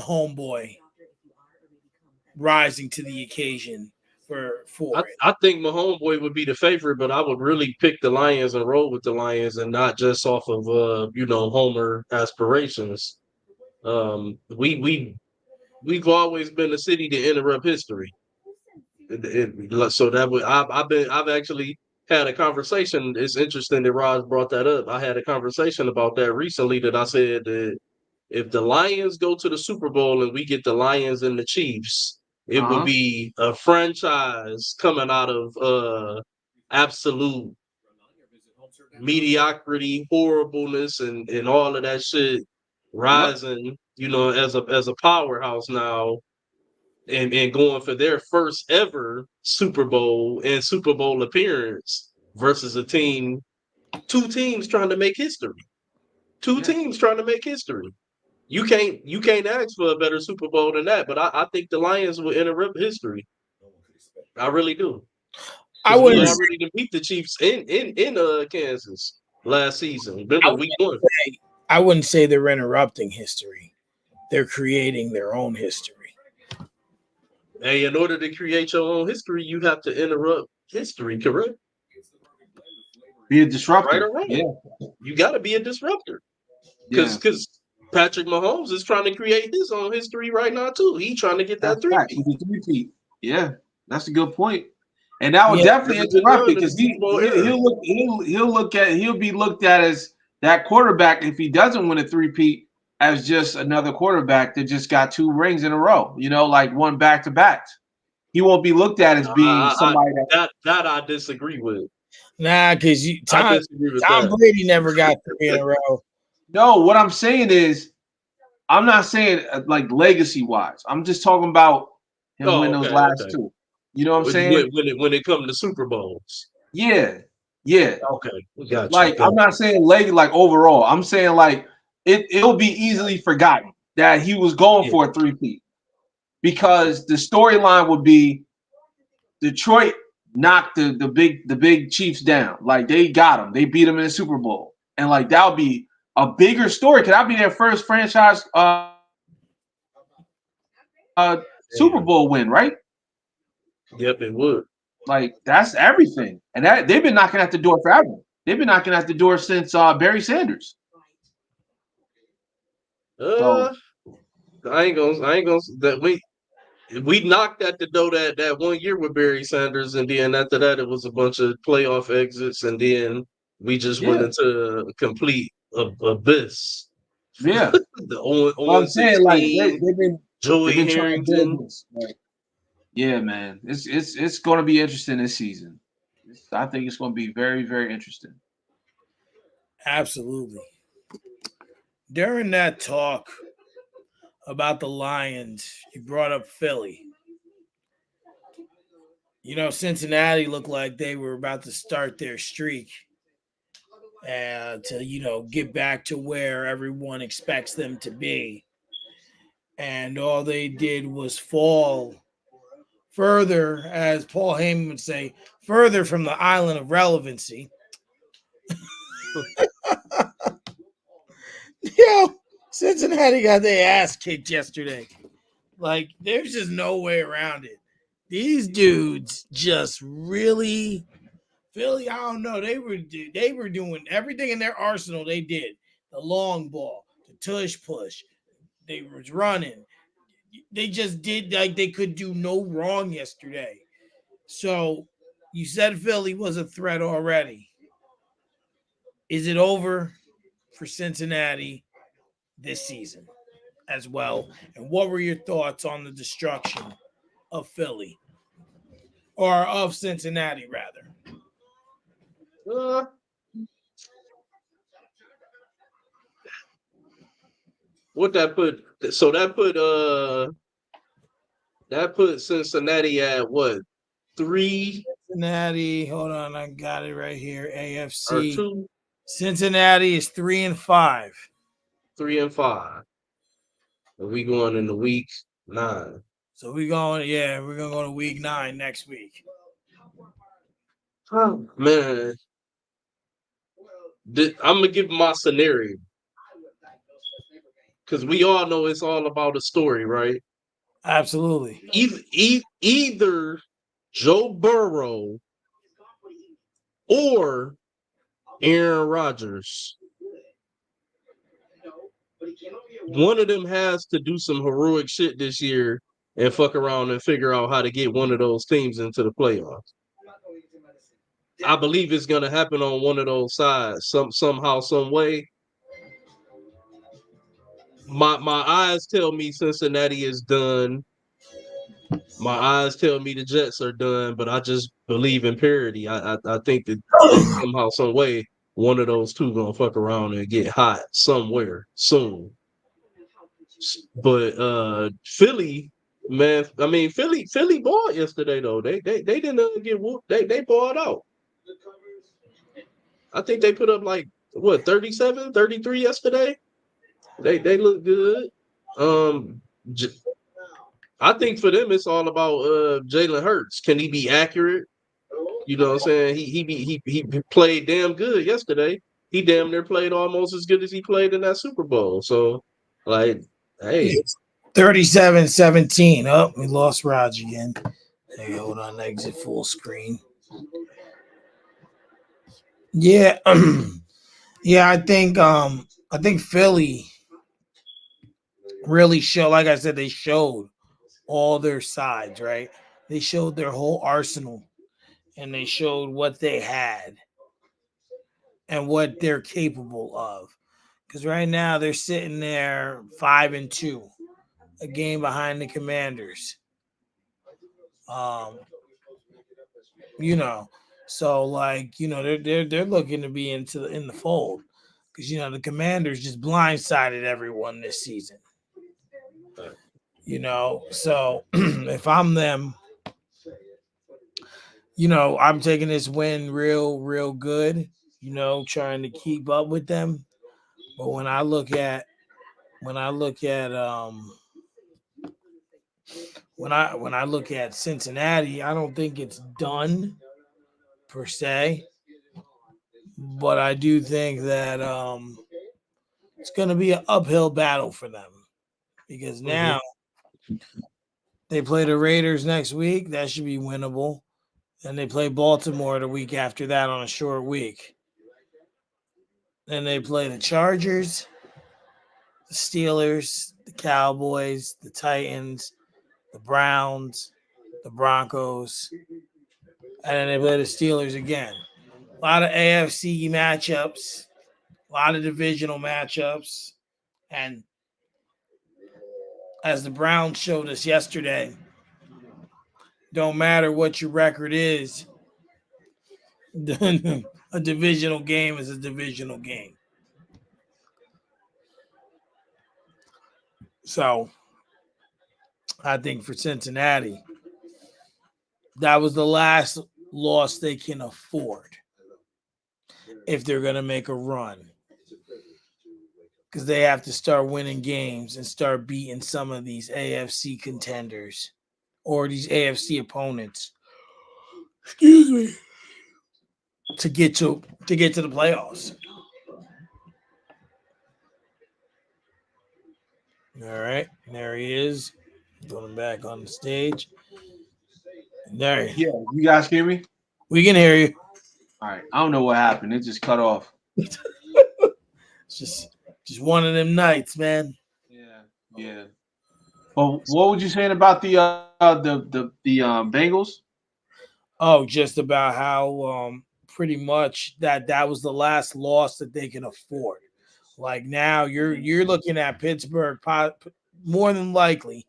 homeboy rising to the occasion for it. I think my homeboy would be the favorite, but I would really pick the Lions and roll with the Lions and not just off of Homer aspirations. We've always been a city to interrupt history. So that would I've actually had a conversation. It's interesting that Raj brought that up. I had a conversation about that recently that I said that if the Lions go to the Super Bowl and we get the Lions and the Chiefs, it would be a franchise coming out of absolute mediocrity, horribleness, and all of that shit rising, as a powerhouse now and going for their first ever Super Bowl and Super Bowl appearance versus two teams trying to make history. Two teams trying to make history. You can't ask for a better Super Bowl than that, but I think the Lions will interrupt history. I really do. I We wouldn't already beat the Chiefs in Kansas last season. I Remember week one. I wouldn't say they're interrupting history. They're creating their own history. Hey, in order to create your own history, you have to interrupt history, correct? Be a disruptor. Right or wrong. Yeah. You got to be a disruptor. Because Patrick Mahomes is trying to create his own history right now, too. He's trying to get that three-peat. Yeah, that's a good point. And that would definitely interrupt it because he'll be looked at as that quarterback if he doesn't win a three-peat as just another quarterback that just got 2 rings in a row, like one back-to-back. He won't be looked at as being somebody that I disagree with. Nah, because Tom Brady never got 3 in a row. No, what I'm saying is, I'm not saying like legacy-wise. I'm just talking about him win those last 2. You know what I'm saying? When it comes to Super Bowls. Yeah. Okay, gotcha. Like I'm not saying like overall. I'm saying like it'll be easily forgotten that he was going for a three-peat because the storyline would be Detroit knocked the big Chiefs down. Like they got them. They beat them in the Super Bowl, and like that would be a bigger story. Could that be their first franchise Super Bowl win? Right? Yep, it would. Like that's everything, and that they've been knocking at the door forever. They've been knocking at the door since Barry Sanders. I ain't gonna that we knocked at the door that 1 year with Barry Sanders, and then after that it was a bunch of playoff exits, and then we just went into a complete abyss. Yeah, I'm saying like they've been Joey Harrington. Yeah, man, it's going to be interesting this season. I think it's going to be very, very interesting. Absolutely. During that talk about the Lions, you brought up Philly. Cincinnati looked like they were about to start their streak to get back to where everyone expects them to be. And all they did was fall further, as Paul Heyman would say, further from the island of relevancy. Cincinnati got their ass kicked yesterday. Like, there's just no way around it. These dudes just really, Philly, I don't know. They were doing everything in their arsenal. They did the long ball, the tush push. They were running. They just did like they could do no wrong yesterday. So you said Philly was a threat already. Is it over for Cincinnati this season as well? And what were your thoughts on the destruction of Philly or of Cincinnati rather? What that put? So that put Cincinnati at what? 3? Cincinnati, hold on, I got it right here. AFC. Or 2? Cincinnati is 3-5. 3-5. And we going into week 9. So we're gonna go to week 9 next week. Oh, man. I'm gonna give my scenario. Because we all know it's all about a story, right? Absolutely. Either Joe Burrow or Aaron Rodgers. One of them has to do some heroic shit this year and fuck around and figure out how to get one of those teams into the playoffs. I believe it's gonna happen on one of those sides, somehow, some way. My eyes tell me Cincinnati is done. My eyes tell me the Jets are done, but I just believe in parity. I think that somehow, some way, one of those two gonna fuck around and get hot somewhere soon. But Philly, man, I mean Philly balled yesterday though. They didn't get whooped. They balled out. I think they put up like what 37, 33 yesterday. They look good. J- I think for them it's all about Jalen Hurts. Can he be accurate? You know what I'm saying? He played damn good yesterday. He damn near played almost as good as he played in that Super Bowl. So like, hey. 37-17. Oh, we lost Raj again. Hey, hold on, exit full screen. Yeah, yeah, I think Philly really showed, like I said, they showed all their sides, right? They showed their whole arsenal and they showed what they had and what they're capable of. Because right now they're sitting there 5-2, a game behind the Commanders. Um, you know, so like they're looking to be in the fold because the Commanders just blindsided everyone this season. So if I'm them, I'm taking this win real good. Trying to keep up with them. But when I look at when I look at Cincinnati, I don't think it's done per se, but I do think that it's going to be an uphill battle for them because now they play the Raiders next week. That should be winnable. And they play Baltimore the week after that on a short week. Then they play the Chargers, the Steelers, the Cowboys, the Titans, the Browns, the Broncos, and then they play the Steelers again. A lot of AFC matchups, a lot of divisional matchups, and as the Browns showed us yesterday, don't matter what your record is, a divisional game is a divisional game. So I think for Cincinnati, that was the last loss they can afford if they're going to make a run. Because they have to start winning games and start beating some of these AFC contenders or these AFC opponents. Excuse me. To get to the playoffs. All right, there he is. Put him back on the stage. There. Yeah, you guys hear me? We can hear you. All right. I don't know what happened. It just cut off. It's just one of them nights, man. Yeah. Well, what were you saying about the Bengals? Oh, just about how pretty much that was the last loss that they can afford. Like now you're looking at Pittsburgh more than likely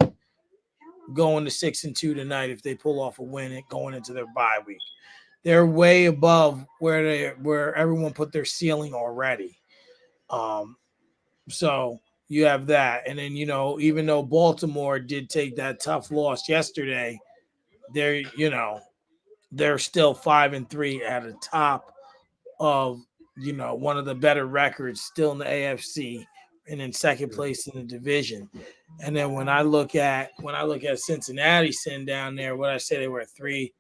going to 6-2 tonight if they pull off a win and going into their bye week. They're way above where everyone put their ceiling already. So you have that. And then, even though Baltimore did take that tough loss yesterday, they're still 5-3 at the top of, one of the better records still in the AFC and in second place in the division. And then when I look at Cincinnati sitting down there, what I say they were at 3-5.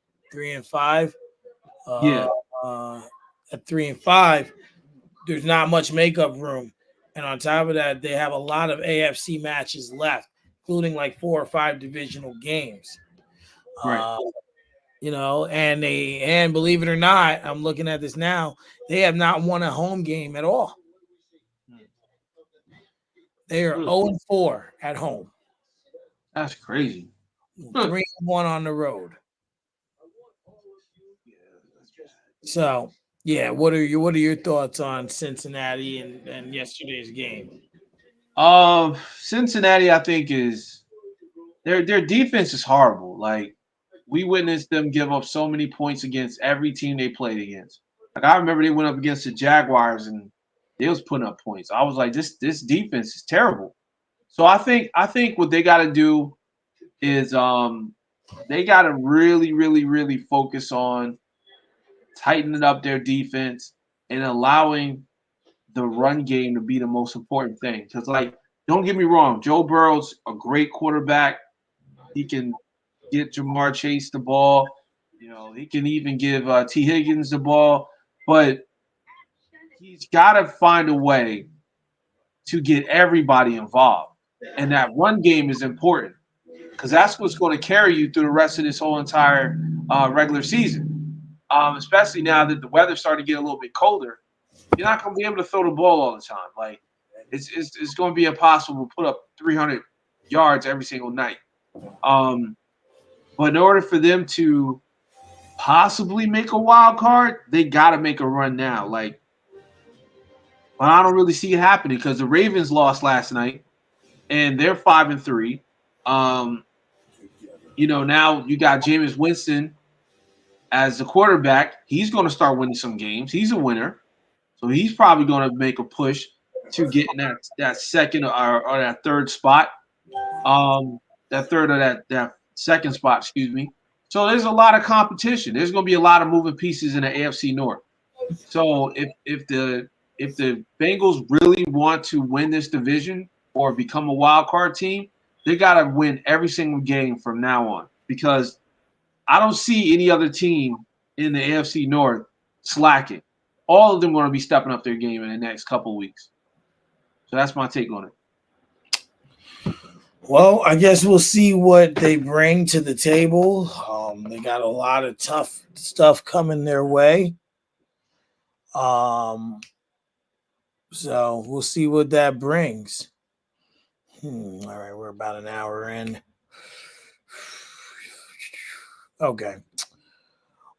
At 3-5, there's not much makeup room. And on top of that, they have a lot of AFC matches left. including like 4 or 5 divisional games. Right. And believe it or not, I'm looking at this now. They have not won a home game at all. They are 0-4 at home. That's crazy. 3-1 on the road. So, yeah, what are your thoughts on Cincinnati and yesterday's game? Cincinnati, I think, is their defense is horrible. Like, we witnessed them give up so many points against every team they played against. Like, I remember they went up against the Jaguars and they was putting up points. I was like, this defense is terrible. So I think what they got to do is they got to really, really, really focus on tightening up their defense and allowing the run game to be the most important thing. Because, like, don't get me wrong, Joe Burrow's a great quarterback. He can get Jamar Chase the ball. He can even give T. Higgins the ball. But he's got to find a way to get everybody involved. And that run game is important because that's what's going to carry you through the rest of this whole entire regular season. Especially now that the weather's starting to get a little bit colder. You're not going to be able to throw the ball all the time. Like, it's going to be impossible to put up 300 yards every single night. But in order for them to possibly make a wild card, they got to make a run now. Like, but I don't really see it happening because the Ravens lost last night, and they're 5-3. Now you got Jameis Winston as the quarterback. He's going to start winning some games. He's a winner, so he's probably going to make a push to get in that second or that third spot. That third or that second spot, excuse me. So there's a lot of competition. There's going to be a lot of moving pieces in the AFC North. So if the Bengals really want to win this division or become a wild card team, they got to win every single game from now on because I don't see any other team in the AFC North slacking. All of them are going to be stepping up their game in the next couple of weeks. So that's my take on it. Well, I guess we'll see what they bring to the table. They got a lot of tough stuff coming their way. So we'll see what that brings. All right, we're about an hour in. Okay.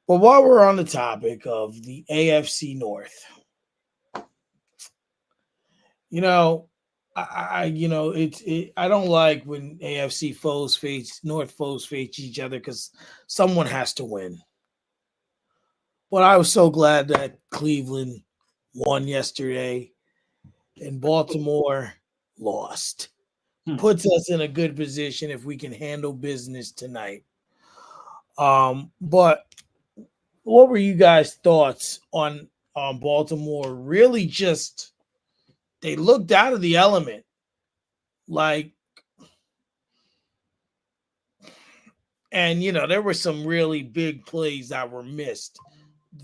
Well, while we're on the topic of the AFC North, I don't like when AFC North foes face each other because someone has to win. But I was so glad that Cleveland won yesterday and Baltimore lost. Puts us in a good position if we can handle business tonight. But what were you guys' thoughts on Baltimore? Really just they looked out of the element. And there were some really big plays that were missed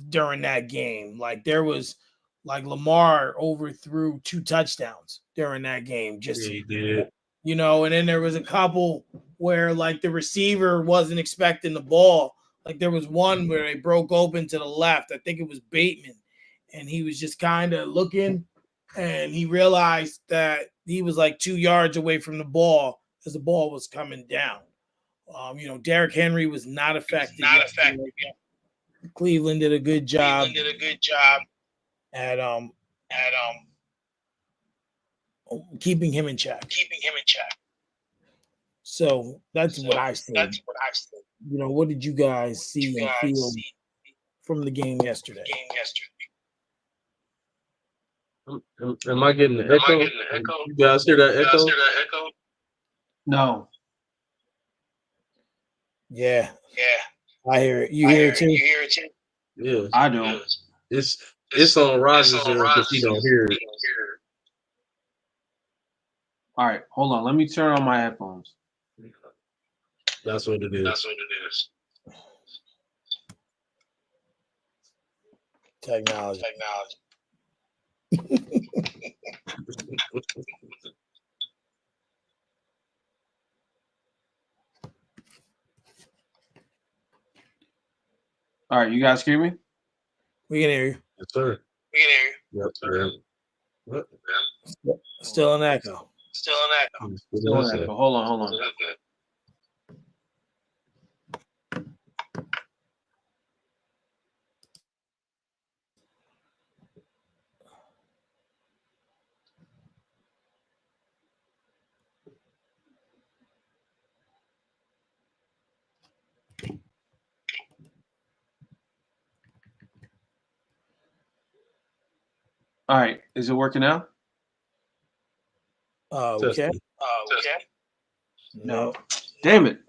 during that game. Like there was Lamar overthrew 2 touchdowns during that game. Just he did. And then there was a couple where the receiver wasn't expecting the ball. Like there was one where they broke open to the left. I think it was Bateman. And he was just kind of looking and he realized that he was 2 yards away from the ball as the ball was coming down. Derrick Henry was not affected. Cleveland did a good job. At keeping him in check. So that's what I said. What did you guys see and feel from the game yesterday? Am I getting the echo? You guys hear that echo? No. Yeah. I hear it. You hear it too? Yeah. I don't. It's on Rogers because he don't hear it. All right, hold on. Let me turn on my headphones. That's what it is. Technology. All right, you guys hear me? We can hear you. Yes, sir. We can hear you. Yep, sir. What? Still an echo. Still an echo. What Still is an that? echo. Hold on. All right, is it working now? Okay. Testing. Okay. No. Damn it.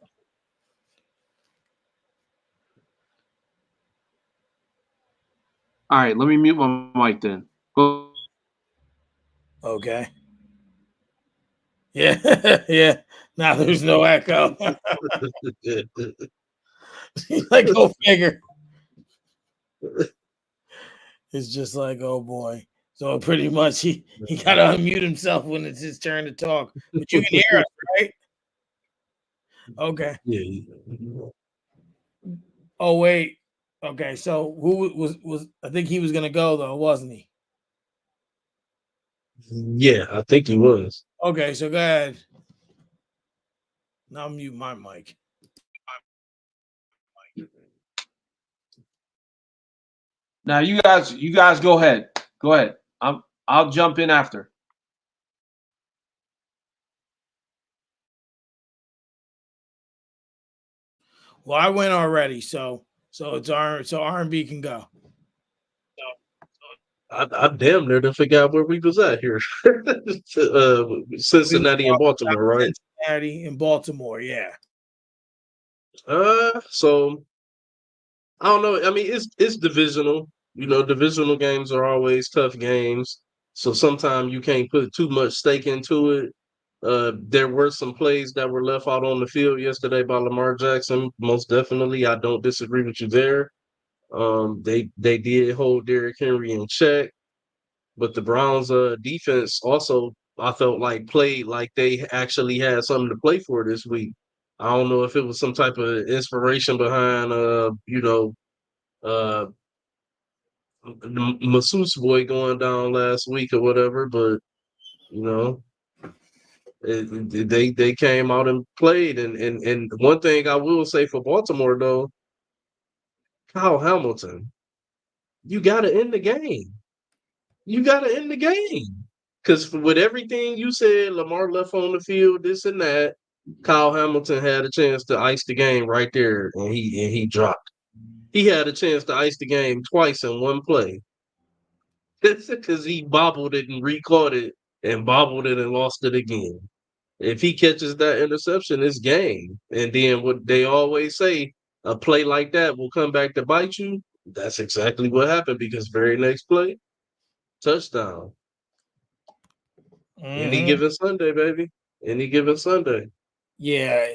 All right, let me mute my mic then. Go. Okay. Yeah. Yeah. Now there's no echo. Like, go figure. It's just like, oh boy. So pretty much he got to unmute himself when it's his turn to talk. But you can hear us, right? Okay. Yeah. Oh wait. Okay. So who was I think he was gonna go though, wasn't he? Yeah, I think he was. Okay. So go ahead. Now I'll mute my mic. Now you guys go ahead. Go ahead. I'll jump in after. Well, I went already, so it's R&B can go. I damn near forgot where we was at here. Cincinnati and Baltimore, right? Cincinnati and Baltimore, yeah. So I don't know. I mean, it's divisional. You know, divisional games are always tough games. So sometimes you can't put too much stake into it. There were some plays that were left out on the field yesterday by Lamar Jackson. Most definitely, I don't disagree with you there. They did hold Derrick Henry in check, but the Browns' defense also, I felt like, played like they actually had something to play for this week. I don't know if it was some type of inspiration behind, uh, Masseuse boy going down last week or whatever, but you know, they came out and played. And one thing I will say for Baltimore though, Kyle Hamilton, you got to end the game. You got to end the game. Because with everything you said, Lamar left on the field, this and that, Kyle Hamilton had a chance to ice the game right there, and he dropped. He had a chance to ice the game twice in one play. Because he bobbled it and recaught it and bobbled it and lost it again. If he catches that interception, it's game. And then what they always say, a play like that will come back to bite you. That's exactly what happened because very next play, touchdown. Any given Sunday, baby. Any given Sunday. Yeah.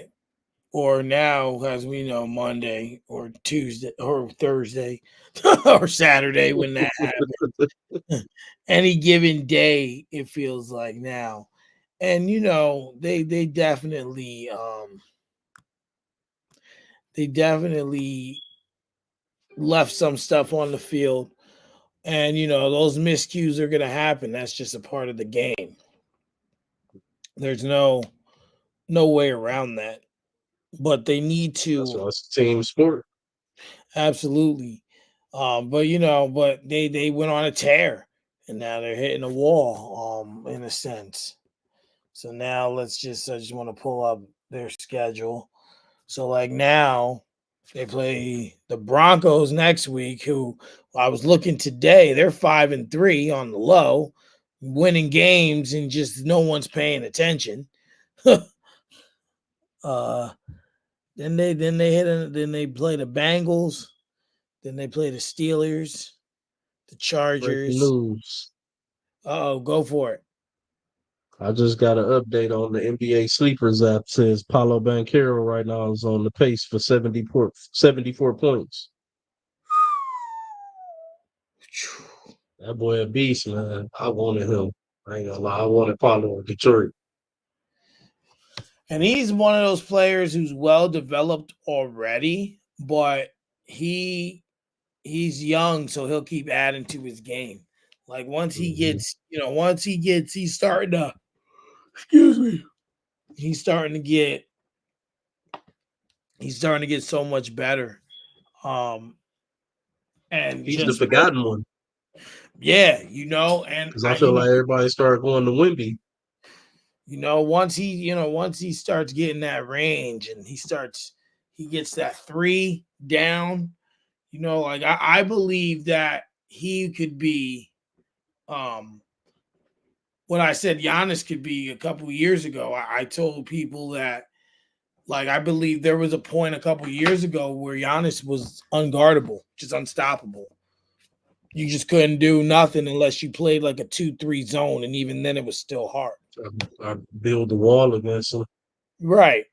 Or now, as we know, Monday or Tuesday or Thursday or Saturday when that happens. Any given day, it feels like now. And they definitely left some stuff on the field. And those miscues are gonna happen. That's just a part of the game. There's no way around that. But they need That's to why it's a team sport. absolutely. But they went on a tear and now they're hitting a wall, in a sense. So now I just want to pull up their schedule. So like now they play the Broncos next week, who I was looking today, they're 5-3 on the low, winning games and just no one's paying attention. Then they play the Bengals, then they play the Steelers, the Breaking Chargers. news. Oh, go for it. I just got an update on the NBA Sleepers app. Says Paulo Banchero right now is on the pace for 74 points. That boy a beast, man. I wanted him. I ain't gonna lie. I wanted Paulo in Detroit. And he's one of those players who's well developed already, but he he's young, so he'll keep adding to his game. Like once he Mhm. gets, he's starting to, excuse me, he's starting to get, so much better. And He's the just forgotten one yeah, and because I feel like everybody started going to Wimby. once he starts getting that range and he gets that three down, like I believe that he could be what I said Giannis could be a couple of years ago. I told people that like I believe there was a point a couple of years ago where Giannis was unguardable, just unstoppable. You just couldn't do nothing unless you played like a 2-3 zone, and even then it was still hard. I build the wall against him. Right.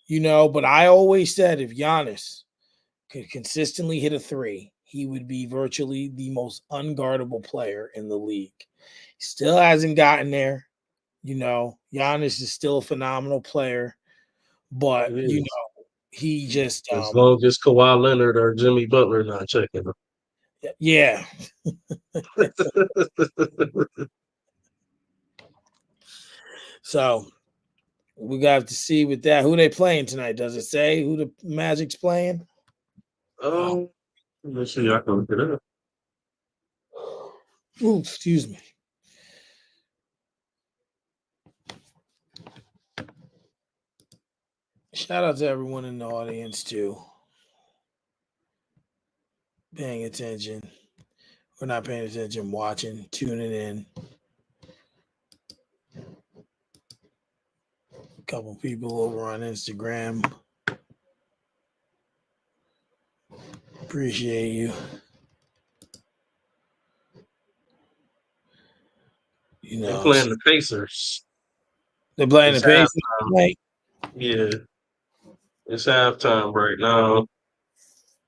But I always said if Giannis could consistently hit a three, he would be virtually the most unguardable player in the league. Still hasn't gotten there. Giannis is still a phenomenal player, but It is. he just As long as Kawhi Leonard or Jimmy Butler not checking him. yeah. So we got to see with that who they playing tonight. Does it say who the Magic's playing? Let's see. I can look it up. Ooh, excuse me. Shout out to everyone in the audience too. Paying attention. We're not paying attention, watching, tuning in. A couple people over on Instagram. Appreciate you. They're playing the Pacers. They're playing It's the Pacers halftime. Yeah. It's halftime right now.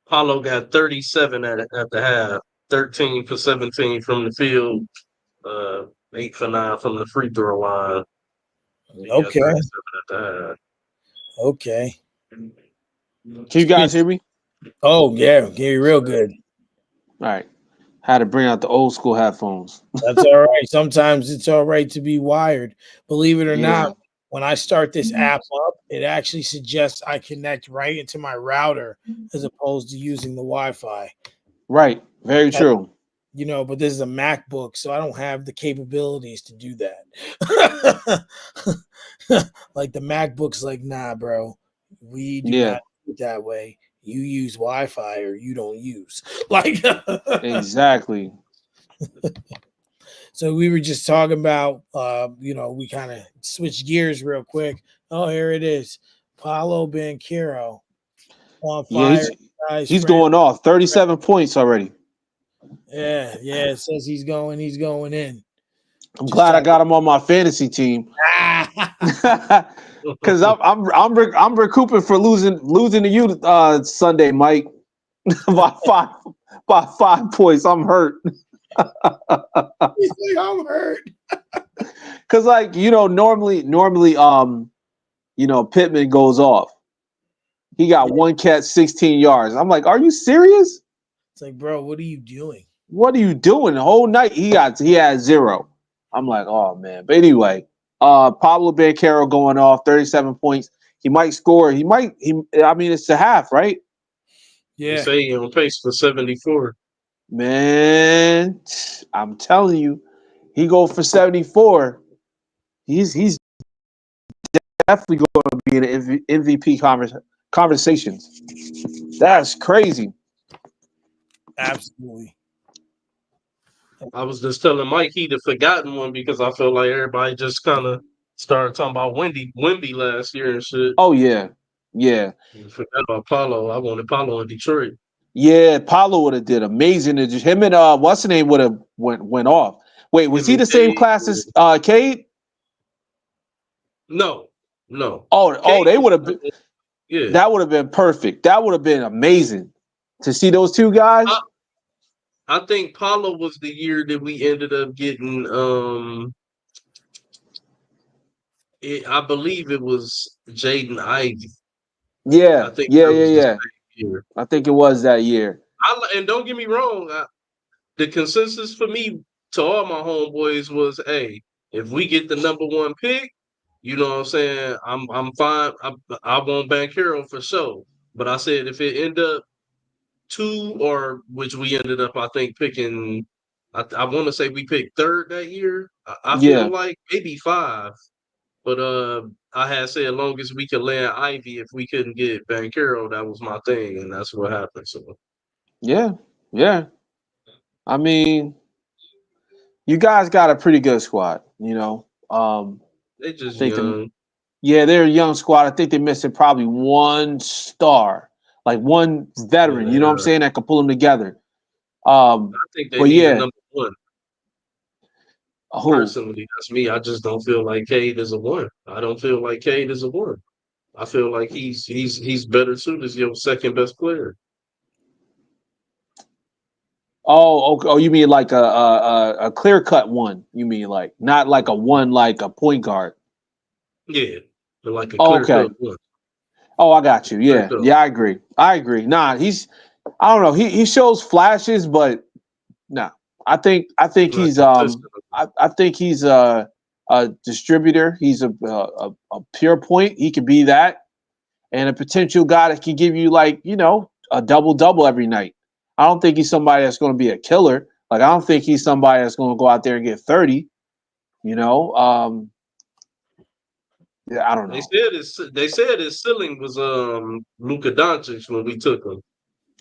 Paulo got 37 at the half, 13 for 17 from the field, 8 for 9 from the free throw line. He got Okay. 37 at the half. Okay. Can you guys hear me? Oh, yeah. Hear you real good. All right. Had to bring out the old school headphones. That's all right. Sometimes it's all right to be wired. Believe it or Yeah. not, when I start this app up, it actually suggests I connect right into my router as opposed to using the Wi-Fi. Right. Very true. But this is a MacBook, so I don't have the capabilities to do that. Like the MacBook's like, nah, bro, we do not do it that way. You use Wi-Fi or you don't use. Like Exactly. So we were just talking about, we kind of switched gears real quick. Oh, here it is. Paulo Banchero on fire. Yeah, he's going off 37 points already. Yeah. It says he's going in. I'm glad I got him on my fantasy team. Because I'm recouping for losing to you Sunday, Mike. by 5 points. I'm hurt. He's like, I'm hurt. Because normally Pittman goes off. He got one catch, 16 yards. I'm like, are you serious? It's like, bro, what are you doing? What are you doing? The whole night he had 0. I'm like, oh man. But anyway, Pablo Banchero going off 37 points. He might score. I mean, it's a half, right? Yeah. They say he's on pace for 74. Man, I'm telling you, he go for 74. He's definitely going to be in the MVP conversations. That's crazy. Absolutely. I was just telling Mike he the forgotten one because I feel like everybody just kind of started talking about Wemby last year and shit. Oh yeah. You forgot about Paulo. I wanted Paulo in Detroit. Yeah, Paulo would have did amazing. Him and what's the name would have went off. Wait, was he the same class as Cade? No. Oh, they would have been. Yeah, that would have been perfect. That would have been amazing to see those two guys. I think Paulo was the year that we ended up getting. I believe it was Jaden Ivey. Yeah. I think it was that year. And don't get me wrong, the consensus for me to all my homeboys was, hey, if we get the number one pick, you know what I'm saying? I'm fine. I want Banchero for sure. But I said if it end up two, or which we ended up, I think picking. I want to say we picked third that year. I Yeah. feel like maybe five. But I had said as long as we could land Ivy, if we couldn't get Banchero, that was my thing, and that's what happened. So Yeah. Yeah. I mean, you guys got a pretty good squad, you know. they I just think young. they're a young squad. I think they're missing probably one star, like one veteran, you know what I'm Yeah, saying, that could pull them together. I think they But need a yeah, number one. who? Personally, that's me. I just don't feel like Cade is a one. I don't feel like Cade is a one. I feel like he's better suited as your second best player. Oh, okay. Oh, you mean like a clear cut one? You mean like not like a one like a point guard? Yeah, but like a Oh, clear okay. cut one. Oh, I got you. Clear Yeah, cut. yeah, I agree. I agree. Nah, I don't know. He shows flashes, but no. I think Not he's consistent. I think he's a distributor. He's a pure point. He could be that, and a potential guy that can give you like a double double every night. I don't think he's somebody that's going to be a killer. Like I don't think he's somebody that's going to go out there and get 30. You know, yeah, I don't know. They said his ceiling was Luka Doncic when we took him.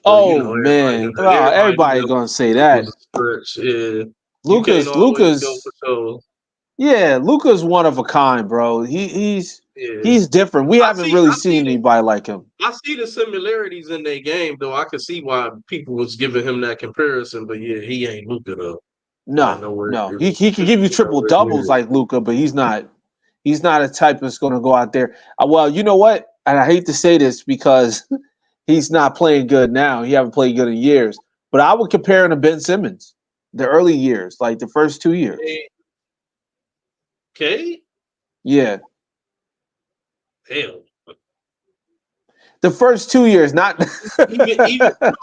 But you Oh know, man, well, everybody knew everybody that gonna say was that. a stretch. Yeah. You can't Luca's always go Luca's for sure. yeah, Luca's one of a kind, bro. Yeah. He's different. We I haven't see really I see seen the anybody like him. I see the similarities in their game though. I can see why people was giving him that comparison, but yeah, he ain't Luka though. Not No, nowhere no, near. he can give you triple Nowhere doubles near. like Luca, but he's not. He's not a type that's going to go out there. Well, you know what? And I hate to say this because he's not playing good now. He haven't played good in years. But I would compare him to Ben Simmons, the early years, like the first 2 years. Okay. Yeah, Hell. the first 2 years, not. Even no,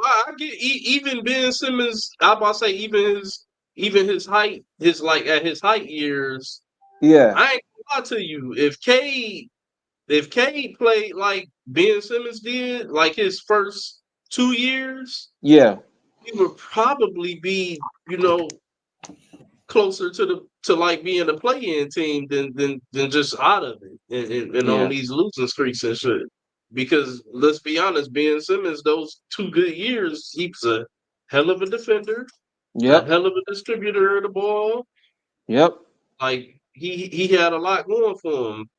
I get even Ben Simmons. I'm about to say even his height, his like at his height years. Yeah, I ain't gonna lie to you. If Cade played like Ben Simmons did, like his first 2 years, yeah, he would probably be closer to like being a play-in team than just out of it and on yeah. these losing streaks and shit. Because let's be honest, Ben Simmons, those 2 good years, he was a hell of a defender, a Yep, hell of a distributor of the ball. yep. Like he had a lot going for him.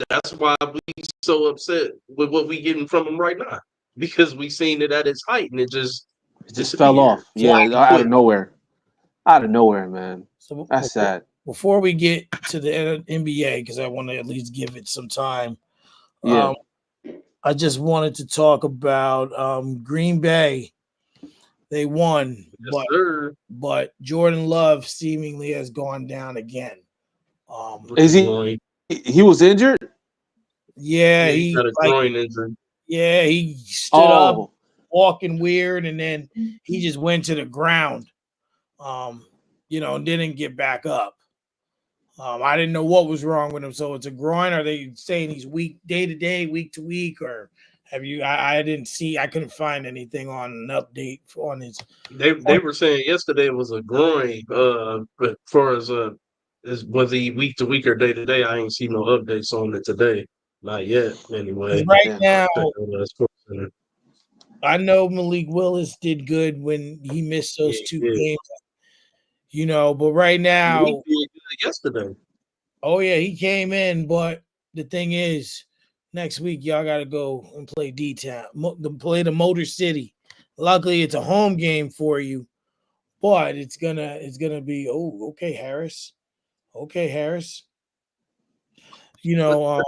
That's why we so upset with what we getting from him right now. Because we seen it at its height and it just It just fell disappeared. off. So, Yeah, out of Quick. nowhere. Out of nowhere, man. so That's sad. before we get to the NBA, because I want to at least give it some time, Yeah. I just wanted to talk about Green Bay. They won, Yes, sir. but Jordan Love seemingly has gone down again. With Is the he? groin. He was injured. Yeah, Yeah, he got a groin injury. he stood up Oh, walking weird, and then he just went to the ground. Didn't get back up. I didn't know what was wrong with him. So it's a groin. Are they saying he's weak day to day, week to week, or have you? I didn't see. I couldn't find anything on an update on his. They were saying yesterday it was a groin. But far as whether he week to week or day to day, I ain't seen no updates on it today. Not yet, anyway. Right yeah. now, Check on that Sports Center. I know Malik Willis did good when he missed those Yeah, two yeah. games. But right Malik now, did good yesterday. oh yeah, he came in. But the thing is, next week y'all got to go and play D-Town, play the Motor City. Luckily, it's a home game for you, but it's gonna be okay, Harris. Okay, Harris. You know,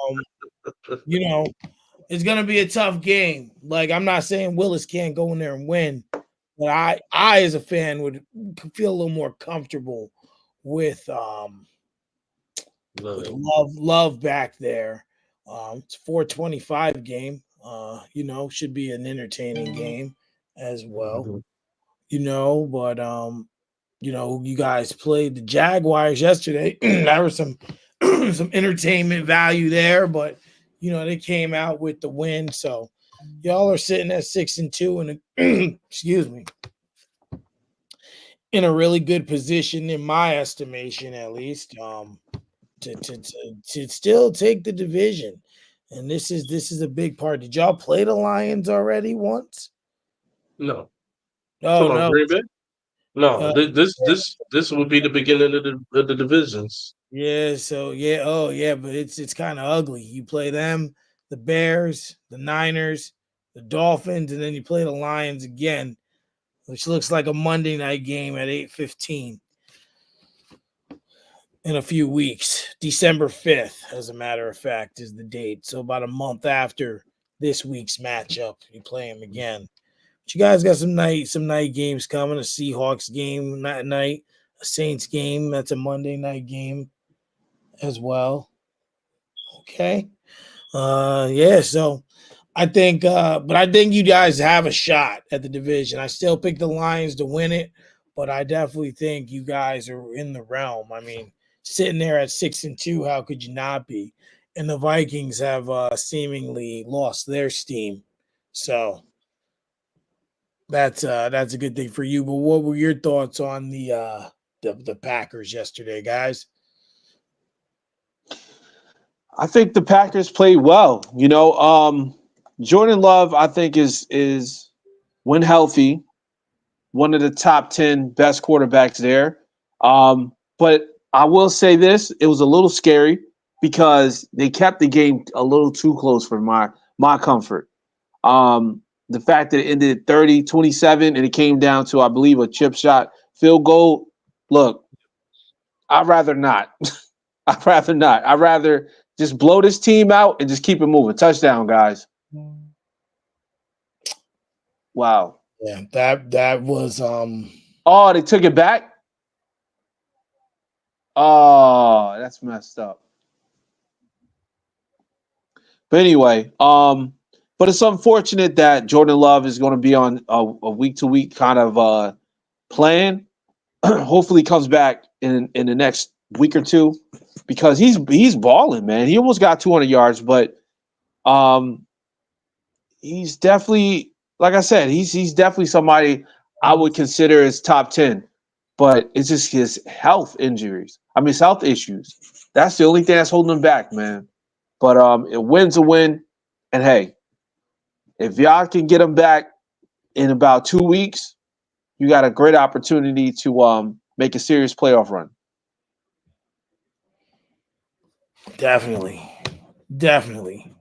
it's gonna be a tough game. Like I'm not saying Willis can't go in there and win, but I as a fan would feel a little more comfortable with Love. love back there. It's 425 game. Should be an entertaining game. as well. Mhm. But you guys played the Jaguars yesterday. There was some some entertainment value there, but they came out with the win. So y'all are sitting at 6-2 and excuse me, in a really good position in my estimation, at least. To still take the division. And this is a big part. Did y'all play the Lions already once? No. Oh Come on, no. Green Bay. No, Uh, this would be the beginning of the divisions. yeah, so yeah, oh yeah, but it's kind of ugly. You play them, the Bears, the Niners, the Dolphins, and then you play the Lions again, which looks like a Monday night game at 8:15 in a few weeks. December 5th, as a matter of fact, is the date. So about a month after this week's matchup, you play them again. But you guys got some night games coming. A Seahawks game that night, a Saints game. That's a Monday night game as well. Okay. Yeah, so I think you guys have a shot at the division. I still pick the Lions to win it, but I definitely think you guys are in the realm. I mean, sitting there at 6-2, how could you not be? And the Vikings have seemingly lost their steam. So that's a good thing for you. But what were your thoughts on the Packers yesterday, guys? I think the Packers played well. Jordan Love, I think, is when healthy, one of the top 10 best quarterbacks there. But I will say this: it was a little scary because they kept the game a little too close for my comfort. The fact that it ended 30-27 and it came down to, I believe, a chip shot field goal. Look, I'd rather not. I'd rather not. I'd rather just blow this team out and just keep it moving. Touchdown, guys. Wow. Yeah, that was Oh, they took it back? Oh, that's messed up. But anyway, but it's unfortunate that Jordan Love is going to be on a week to week kind of plan. Hopefully, he comes back in the next week or two because he's balling, man. He almost got 200 yards, but um, he's definitely, like I said, he's definitely somebody I would consider as top 10. But it's just his health injuries. I mean, his health issues. That's the only thing that's holding him back, man. But a win's a win. And hey, if y'all can get him back in about 2 weeks, you got a great opportunity to make a serious playoff run. definitely.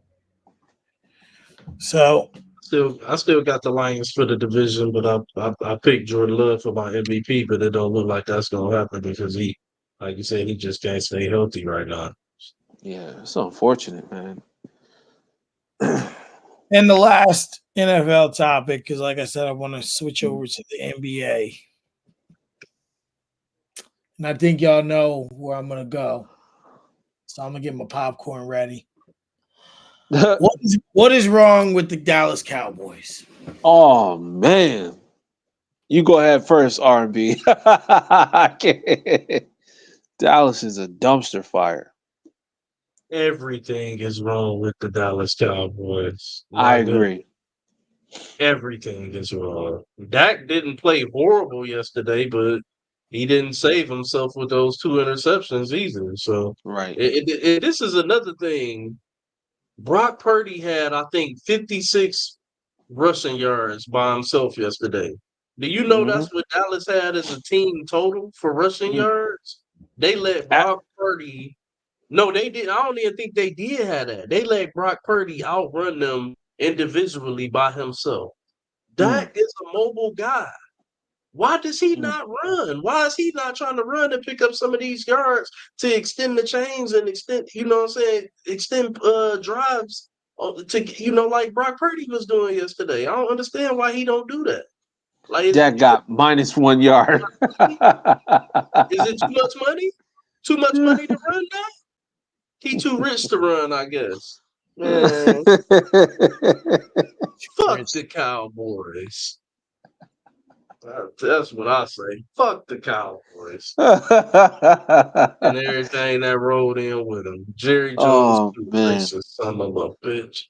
So I still got the Lions for the division, but I picked Jordan Love for my MVP, but it don't look like that's gonna happen because he, like you said, he just can't stay healthy right now. Yeah, it's unfortunate, man. and the last NFL topic, because like I said, I want to switch over to the NBA. And I think y'all know where I'm gonna go. So I'm gonna get my popcorn ready. What is wrong with the Dallas Cowboys? Oh man, you go ahead first, R&B. I can't. Dallas is a dumpster fire. Everything is wrong with the Dallas Cowboys. I My goodness, agree. everything is wrong. Dak didn't play horrible yesterday, but he didn't save himself with those 2 interceptions either. So Right. this is another thing. Brock Purdy had, I think, 56 rushing yards by himself yesterday. Do you know Mm-hmm. that's what Dallas had as a team total for rushing yards? They let Brock Purdy. No, they did. I don't even think they did have that. They let Brock Purdy outrun them individually by himself. Dak is a mobile guy. Why does he not run? Why is he not trying to run and pick up some of these yards to extend the chains and extend, you know what I'm saying, extend drives to, like Brock Purdy was doing yesterday. I don't understand why he don't do that. Like, Dak got -1 yard. is it too much money? Too much money to run now? He too rich to run, I guess. Man, fuck the Cowboys. That's what I say. Fuck the Cowboys and everything that rolled in with them. Jerry Jones, Oh you man. racist son of a bitch.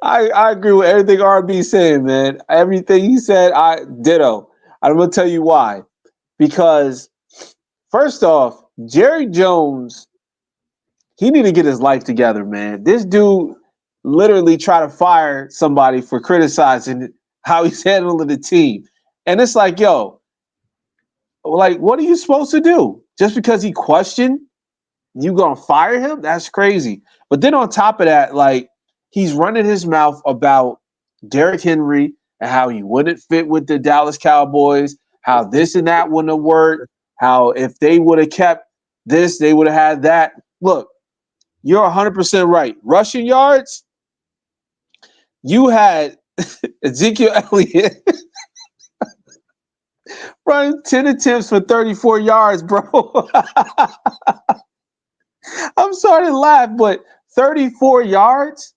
I agree with everything RB saying, man. Everything he said, I ditto. I'm gonna tell you why. Because first off, Jerry Jones, he need to get his life together, man. This dude literally tried to fire somebody for criticizing how he's handling the team. And it's like, yo, like, what are you supposed to do? Just because he questioned, you gonna fire him? That's crazy. But then on top of that, like, he's running his mouth about Derrick Henry and how he wouldn't fit with the Dallas Cowboys, how this and that wouldn't have worked, how if they would have kept this, they would have had that. Look, you're 100% right. Rushing yards, you had Ezekiel Elliott running 10 attempts for 34 yards, bro. I'm sorry to laugh, but 34 yards,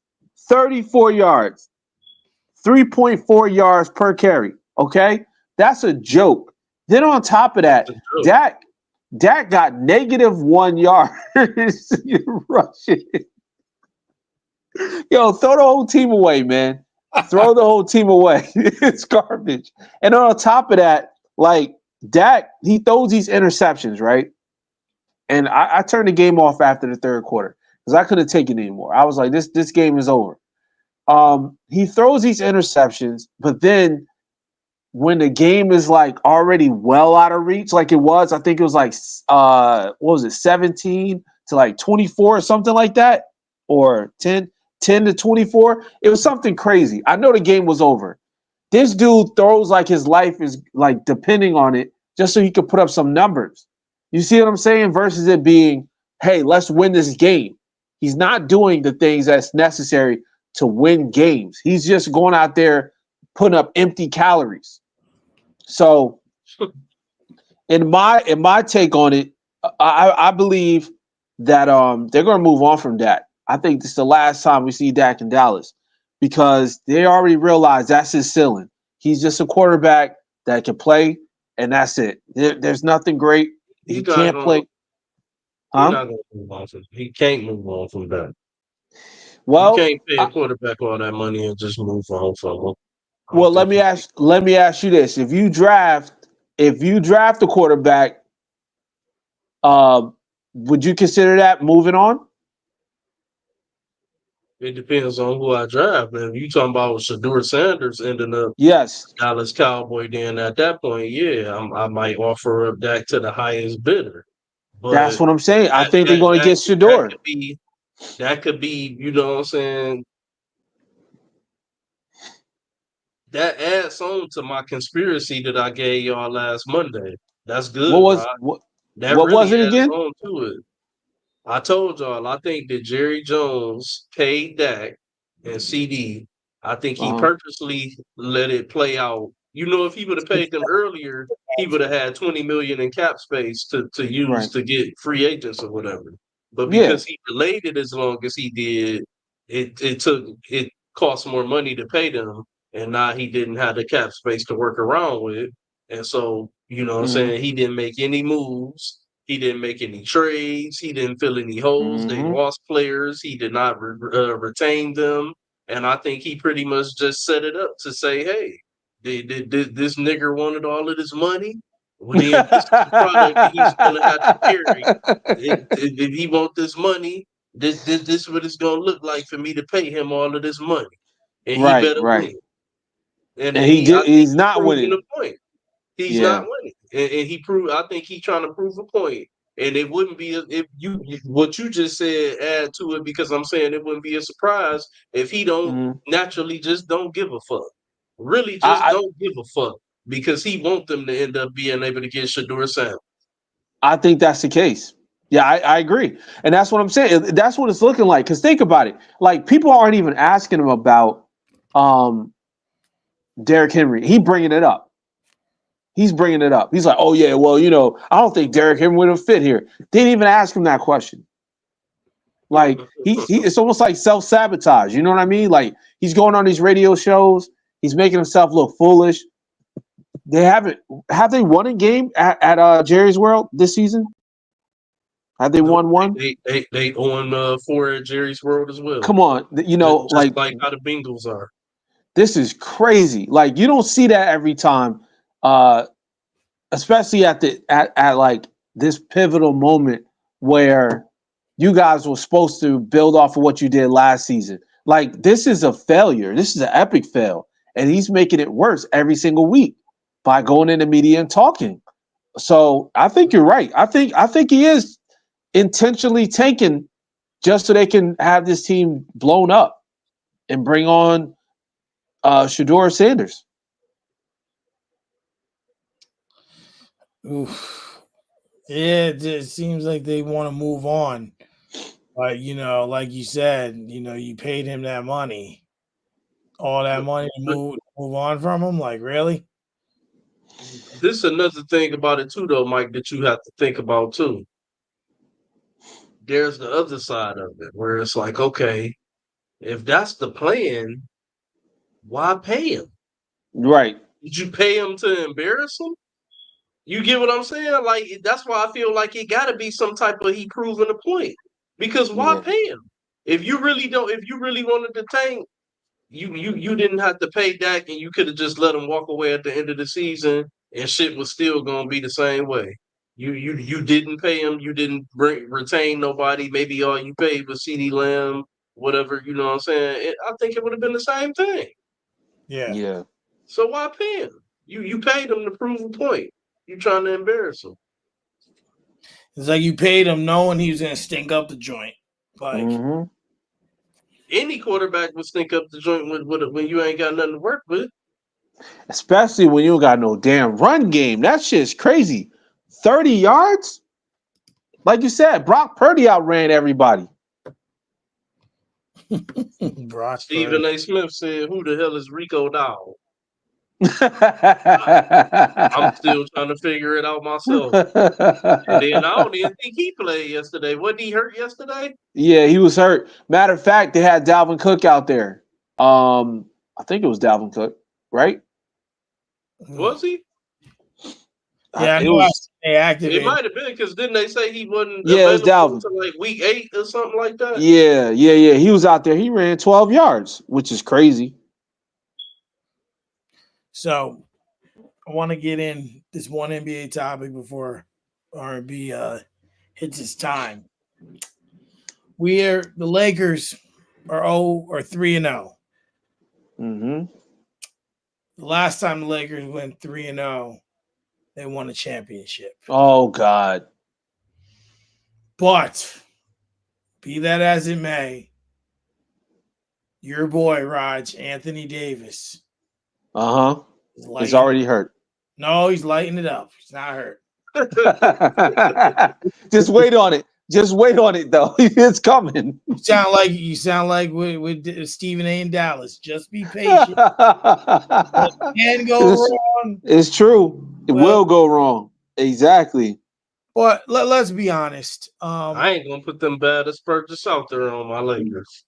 3.4 yards per carry. Okay, that's a joke. Then on top of that, Dak got -1 yard rushing. Yo, throw the whole team away, man. Throw the whole team away. It's garbage. And on top of that, like Dak, he throws these interceptions, right? And I turned the game off after the third quarter because I couldn't take it anymore. I was like, this game is over. He throws these interceptions, but then when the game is like already well out of reach, like it was, I think it was like what was it, 17 to like 24 or something like that, or 10 to 24. It was something crazy. I know the game was over. This dude throws like his life is like depending on it just so he could put up some numbers. You see what I'm saying? Versus it being, hey, let's win this game. He's not doing the things that's necessary to win games. He's just going out there putting up empty calories. So in my take on it, I believe that they're going to move on from Dak. I think this is the last time we see Dak in Dallas because they already realize that's his ceiling. He's just a quarterback that can play, and that's it. There's nothing great. He can't play. He's not going to move on from. He can't move on from that. Well, you can't pay a quarterback all that money and just move on from him. Well, let me ask you this: if you draft a quarterback, would you consider that moving on? It depends on who I draft. If you talking about Shedeur Sanders ending up Yes, Dallas Cowboy, then at that point, yeah, I might offer up Dak to the highest bidder. that's But what I'm saying. I think they're that going to get Shedeur. that could be, you know what I'm saying? That adds on to my conspiracy that I gave y'all last Monday. That's What good, was Rod. what? That What was really it adds again? on to it. I told y'all, I think that Jerry Jones paid Dak and CD. I think he purposely let it play out. You know, if he would have paid them earlier, he would have had 20 million in cap space to use Right. to get free agents or whatever. But Yeah. because he delayed it as long as he did, it cost more money to pay them, and now he didn't have the cap space to work around with. And so, you know what I'm saying, he didn't make any moves. He didn't make any trades. He didn't fill any holes. They lost players. He did not retain them. And I think he pretty much just set it up to say, hey, did this nigger wanted all of this money? Well, then this is the product that he's going to have to carry. If he want this money, this what it's going to look like for me to pay him all of this money. And he Right. better Right. win. And And I think he's he not proving winning. a point. He's Yeah. not winning, and he proved. I think he's trying to prove a point. And it wouldn't be if you what you just said add to it because I'm saying it wouldn't be a surprise if he don't naturally just don't give a fuck. Really, just don't give a fuck because he want them to end up being able to get Shedeur Sanders. I think that's the case. Yeah, I agree. And that's what I'm saying. That's what it's looking like. Because think about it. Like, people aren't even asking him about Derrick Henry. He's bringing it up. He's like, oh, yeah, well, I don't think Derrick Henry would have fit here. They didn't even ask him that question. Like he it's almost like self-sabotage. You know what I mean? Like he's going on these radio shows, he's making himself look foolish. They have they won a game at Jerry's World this season? Have they Nope. won one? They on 4 at Jerry's World as well. Come on, Just like how the Bengals are. this is crazy. Like you don't see that every time, especially at like this pivotal moment where you guys were supposed to build off of what you did last season. Like this is a failure. This is an epic fail, and he's making it worse every single week by going in the media and talking. So I think you're right. I think he is intentionally tanking just so they can have this team blown up and bring on Shador Sanders. Oof. Yeah, it just seems like they want to move on. But, like you said, you paid him that money. All that money to move on from him? Like, really? This is another thing about it too, though, Mike, that you have to think about too. There's the other side of it where it's like, okay, if that's the plan, why pay him? Right. Did you pay him to embarrass him? You get what I'm saying? Like that's why I feel like it got to be some type of he proving a point. Because why Yeah. pay him? If you really wanted to tank, you didn't have to pay Dak, and you could have just let him walk away at the end of the season, and shit was still gonna be the same way. You didn't pay him. You didn't retain nobody. Maybe all you paid was CeeDee Lamb, whatever. You know what I'm saying? I think it would have been the same thing. Yeah. Yeah. So why pay him? You paid him to prove a point. You trying to embarrass him. It's like you paid him knowing he was going to stink up the joint. Like, any quarterback would stink up the joint when you ain't got nothing to work with. Especially when you don't got no damn run game. That shit's crazy. 30 yards? Like you said, Brock Purdy outran everybody. Stephen A. Smith said, "Who the hell is Rico Dowd?" I'm still trying to figure it out myself. And then I don't even think he played yesterday. Wasn't he hurt yesterday? Yeah, he was hurt. Matter of fact, they had Dalvin Cook out there. I think it was Dalvin Cook, right? Was he? Yeah, it was. It might have been because didn't they say he wasn't Yeah, it was available Dalvin. to like week 8 or something like that? Yeah. He was out there. He ran 12 yards, which is crazy. So I want to get in this one NBA topic before R&B hits its time. The Lakers are 3-0. Mm-hmm. The last time the Lakers went 3-0, they won a championship. Oh God. But be that as it may, your boy Raj, Anthony Davis. He's already hurt. No, he's lighting it up. He's not hurt. Just wait on it. Just wait on it, though. It's coming. You sound like with Stephen A. in Dallas. Just be patient. It can go wrong. It's true. It will go wrong. Exactly. But let's be honest. I ain't gonna put them bad aspersions out there on my Lakers.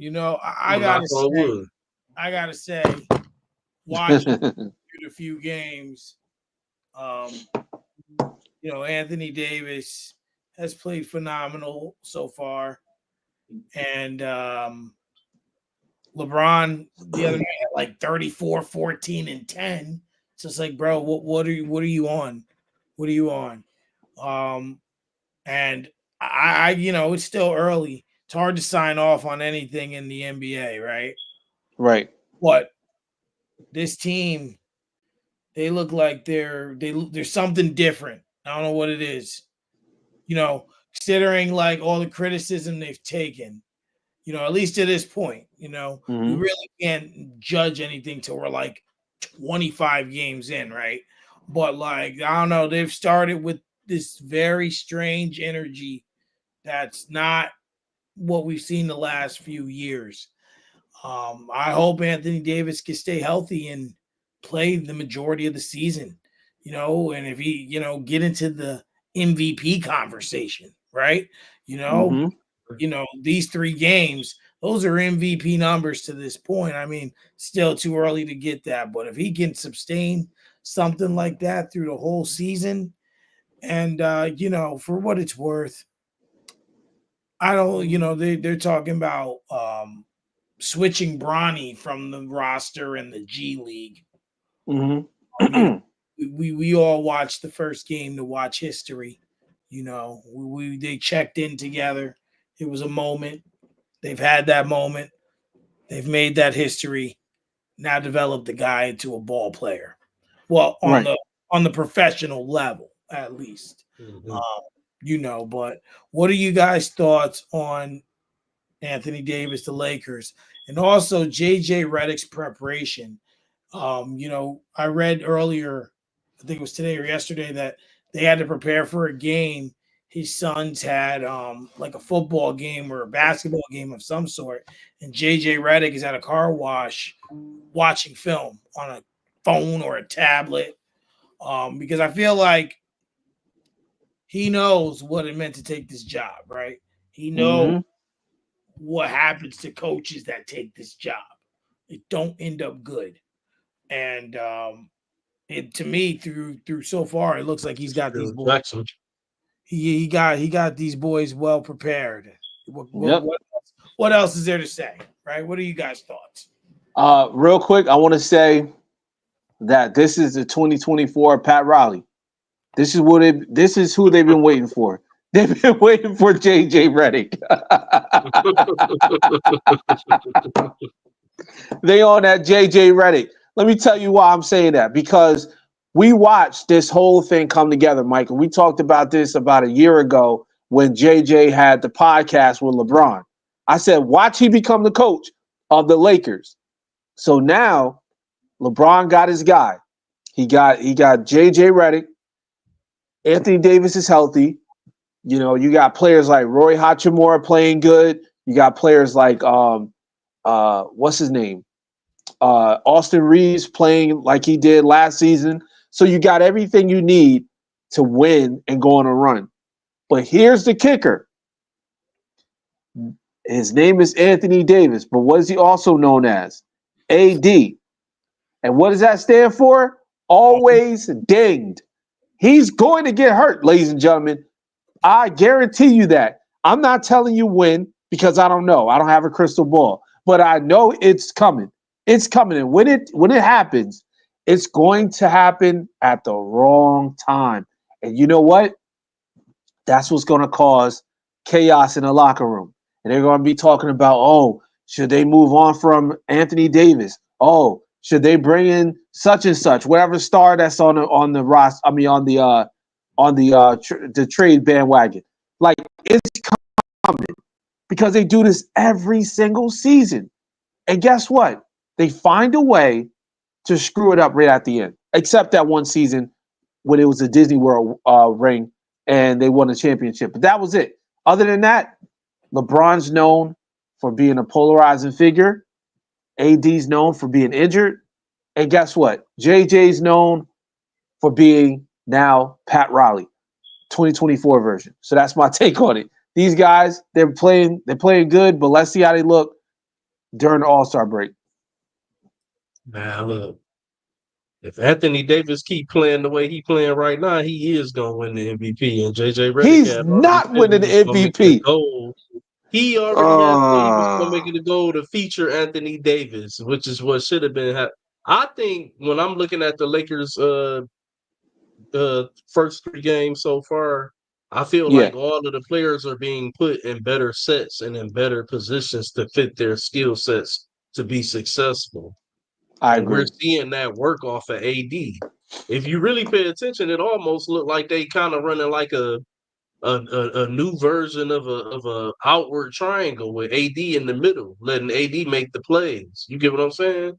I gotta say, watching a few games, Anthony Davis has played phenomenal so far, and LeBron the other night had like 34, 14, and 10. So it's like, bro, what are you on? What are you on? And I it's still early. It's hard to sign off on anything in the NBA, right? Right. But this team, they look like there's something different. I don't know what it is. Considering like all the criticism they've taken, at least to this point, we really can't judge anything till we're like 25 games in, right? But like, I don't know, they've started with this very strange energy that's not what we've seen the last few years. I hope Anthony Davis can stay healthy and play the majority of the season, and if he, get into the MVP conversation, right? these 3 games, those are MVP numbers to this point. I mean, still too early to get that, but if he can sustain something like that through the whole season, and for what it's worth, I don't, they're talking about switching Bronny from the roster in the G League. Mm-hmm. We all watched the first game to watch history. They checked in together. It was a moment. They've had that moment. They've made that history. Now develop the guy into a ball player. Well, on the professional level, at least. Mm-hmm. But what are you guys' thoughts on Anthony Davis, the Lakers, and also JJ Redick's preparation? I read earlier, I think it was today or yesterday, that they had to prepare for a game. His sons had like a football game or a basketball game of some sort, and JJ Redick is at a car wash watching film on a phone or a tablet, because I feel like he knows what it meant to take this job, right? He knows what happens to coaches that take this job. It don't end up good. And to me, through so far, it looks like he's got these boys. Jackson. He got these boys well prepared. Yep. What else is there to say, right? What are you guys' thoughts? Real quick, I want to say that this is the 2024 Pat Riley. This is who they've been waiting for. They've been waiting for JJ Redick. They on that JJ Redick. Let me tell you why I'm saying that. Because we watched this whole thing come together, Michael. We talked about this about a year ago when JJ had the podcast with LeBron. I said, watch he become the coach of the Lakers. So now LeBron got his guy. He got JJ Redick. Anthony Davis is healthy. You got players like Roy Hachimura playing good. You got players like what's his name? Austin Reeves playing like he did last season. So you got everything you need to win and go on a run. But here's the kicker. His name is Anthony Davis, but what is he also known as? AD. And what does that stand for? Always dinged. He's going to get hurt, ladies and gentlemen. I guarantee you that. I'm not telling you when because I don't know. I don't have a crystal ball, but I know it's coming. It's coming, and when it happens, it's going to happen at the wrong time. And you know what? That's what's going to cause chaos in the locker room. And they're going to be talking about, oh, should they move on from Anthony Davis? Oh, should they bring in such and such, whatever star that's on the roster? I mean, on the trade bandwagon. Like, it's coming because they do this every single season. And guess what? They find a way to screw it up right at the end. Except that one season when it was a Disney World ring and they won the championship. But that was it. Other than that, LeBron's known for being a polarizing figure. AD's known for being injured. And guess what? JJ's known for being now Pat Riley, 2024 version. So that's my take on it. These guys, they're playing good, but let's see how they look during the All-Star break. Man, look, if Anthony Davis keep playing the way he playing right now, he is gonna win the MVP. And JJ Redick He's not winning the MVP. He already has said he was gonna make it a goal to feature Anthony Davis, which is what should have been. I think when I'm looking at the Lakers' first 3 games so far, I feel like all of the players are being put in better sets and in better positions to fit their skill sets to be successful. I agree. We're seeing that work off of AD. If you really pay attention, it almost looked like they kind of running like a new version of a outward triangle with AD in the middle, letting AD make the plays. You get what I'm saying?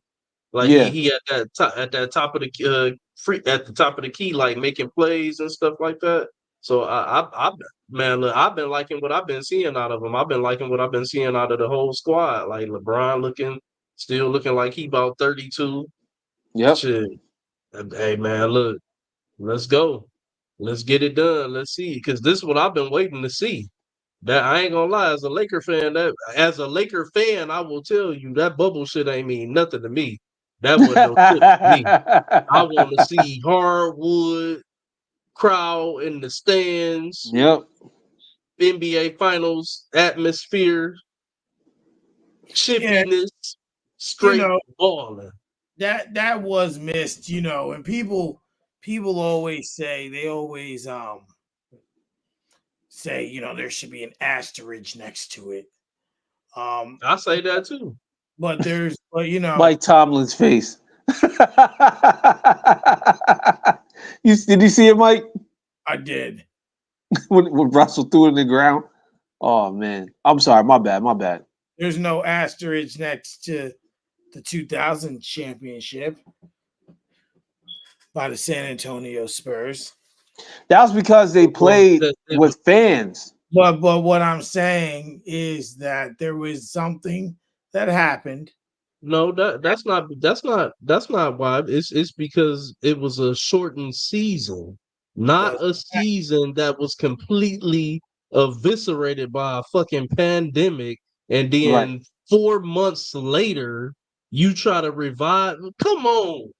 Like he at that top of the at the top of the key, like making plays and stuff like that. So man, look, I've been liking what I've been seeing out of him. I've been liking what I've been seeing out of the whole squad. Like LeBron still looking like he about 32. Yep. Shit. Hey man, look, let's go. Let's get it done. Let's see. Because this is what I've been waiting to see. That I ain't gonna lie, as a Laker fan, I will tell you that bubble shit ain't mean nothing to me. That wasn't no shit to me. I want to see hardwood crowd in the stands, Yep. NBA Finals atmosphere, Yeah, chippiness, you straight know balling. that was missed. And people always say there should be an asterisk next to it. I say that too. But Mike Tomlin's face. Did you see it, Mike? I did. when Russell threw it in the ground? Oh man, I'm sorry. My bad. There's no asterisk next to the 2000 championship by the San Antonio Spurs. That was because they played with fans. But what I'm saying is that there was something that happened. No, that's not why. It's because it was a shortened season, not a season that was completely eviscerated by a fucking pandemic, and then Right. 4 months later you try to revive. Come on,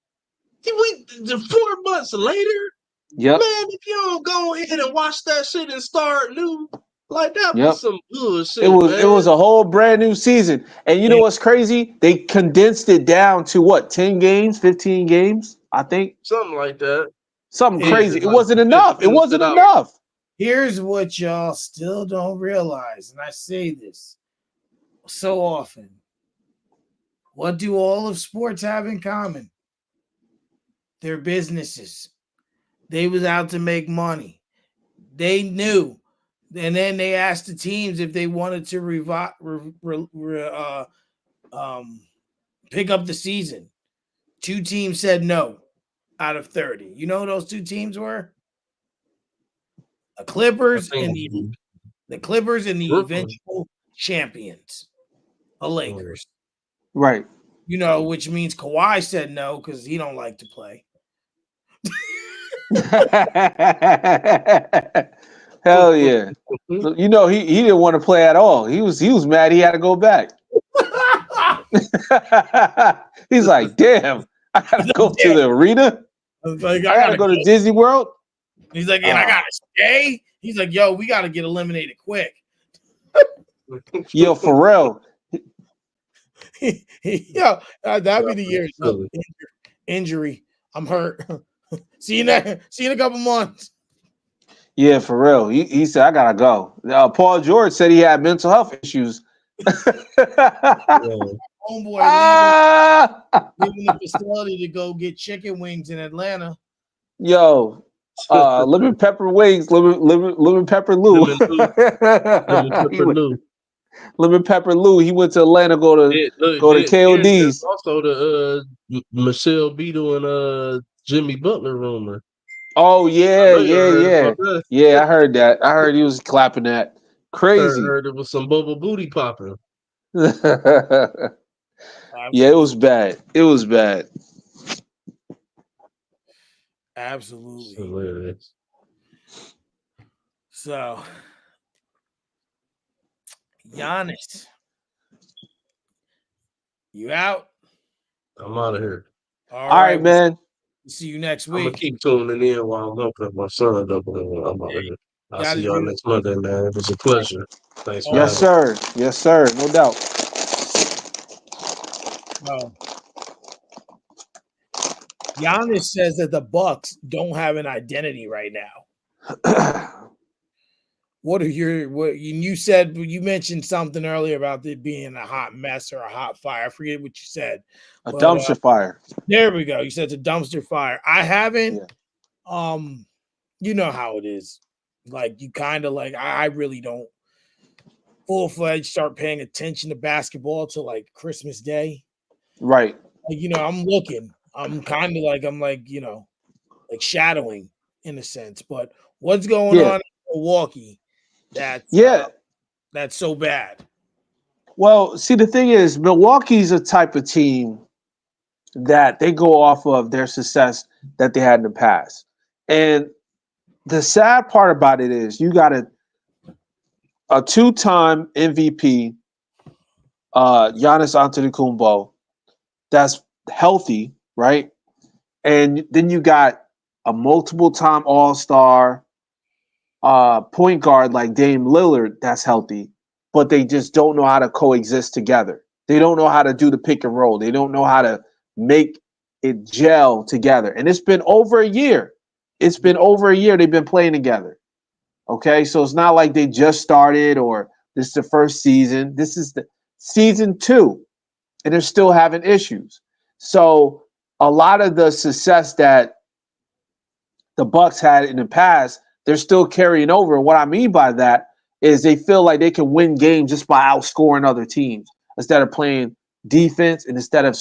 4 months later, Yep. man. If you don't go ahead and watch that shit and start new, like that Yep. was some bullshit. It man. was a whole brand new season. And you know what's crazy? They condensed it down to what, 10 games, 15 games, I think. Something like that. Something crazy. It like wasn't enough. It wasn't enough. Here's what y'all still don't realize, and I say this so often. What do all of sports have in common? They're businesses. They was out to make money. They knew. And then they asked the teams if they wanted to pick up the season. 2 teams said no out of 30. You know who those 2 teams were? The Clippers and the eventual champions, the Lakers. Right. Which means Kawhi said no because he don't like to play. Hell yeah. He didn't want to play at all. He was mad he had to go back. He's like, damn, I gotta go to the arena. I gotta go to Disney World. He's like, and I gotta stay. He's like, yo, we gotta get eliminated quick. Yo, Pharrell. Yo, that'd be the year. Injury. I'm hurt. See you in a couple months. Yeah, for real. He said, I gotta go. Paul George said he had mental health issues. Homeboy leaving the facility to go get chicken wings in Atlanta. Yo, lemon pepper wings, lemon pepper Lou. Lemon pepper Lou. He went to Atlanta go to KOD's. Also the Michelle Beadle and Jimmy Butler rumor. Oh yeah. Yeah, I heard that. I heard he was clapping that. Crazy. I heard it was some bubble booty popping. Yeah, it was bad. It was bad. Absolutely. Hilarious. So, Giannis, you out? I'm out of here. All right, man. See you next week. I'm gonna keep tuning in while I'm up at my son. I'm out of here. I'll see y'all next Monday, man. It was a pleasure. Thanks for Yes, sir. Yes, sir. No doubt. Giannis says that the Bucks don't have an identity right now. You mentioned something earlier about it being a hot mess or a hot fire. I forget what you said. A dumpster fire. There we go. You said it's a dumpster fire. I haven't. Yeah. You know how it is. Like you kind of like I really don't full-fledged start paying attention to basketball till like Christmas Day. Right. Like, I'm looking. I'm kind of like like shadowing in a sense. But what's going on in Milwaukee? That's so bad. Well, see, the thing is, Milwaukee's a type of team that they go off of their success that they had in the past. And the sad part about it is you got to a two-time MVP, Giannis Antetokounmpo, that's healthy, right? And then you got a multiple-time All-Star point guard like Dame Lillard that's healthy, but they just don't know how to coexist together. They don't know how to do the pick and roll. They don't know how to make it gel together. And it's been over a year. It's been over a year they've been playing together. Okay, so it's not like they just started or this is the first season. This is the season 2, and they're still having issues. So a lot of the success that the Bucks had in the past, they're still carrying over. What I mean by that is they feel like they can win games just by outscoring other teams instead of playing defense and instead of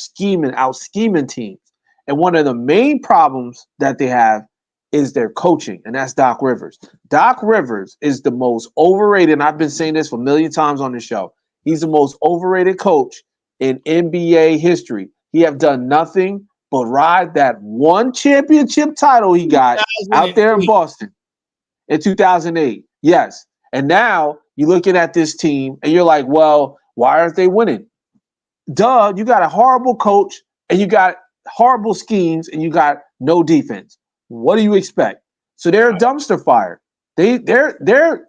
out scheming teams. And one of the main problems that they have is their coaching, and that's Doc Rivers. Doc Rivers is the most overrated, and I've been saying this for a million times on the show. He's the most overrated coach in NBA history. He have done nothing but ride that one championship title he got out there in Boston in 2008. Yes. And now you're looking at this team and you're like, well, why aren't they winning? Duh, you got a horrible coach and you got horrible schemes and you got no defense. What do you expect? So they're a dumpster fire. They're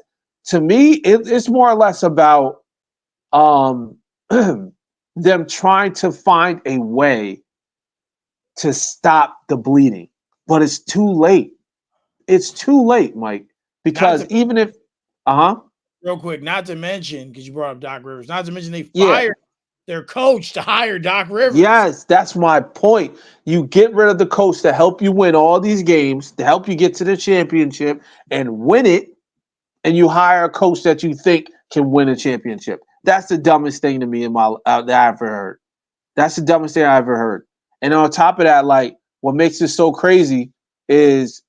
to me, it's more or less about them trying to find a way to stop the bleeding. But it's too late. It's too late, Mike. Because even if real quick, not to mention, because you brought up Doc Rivers, not to mention they fired their coach to hire Doc Rivers. Yes, that's my point. You get rid of the coach to help you win all these games, to help you get to the championship and win it, and you hire a coach that you think can win a championship. That's the dumbest thing to me that I've ever heard. That's the dumbest thing I ever heard. And on top of that, like, what makes it so crazy is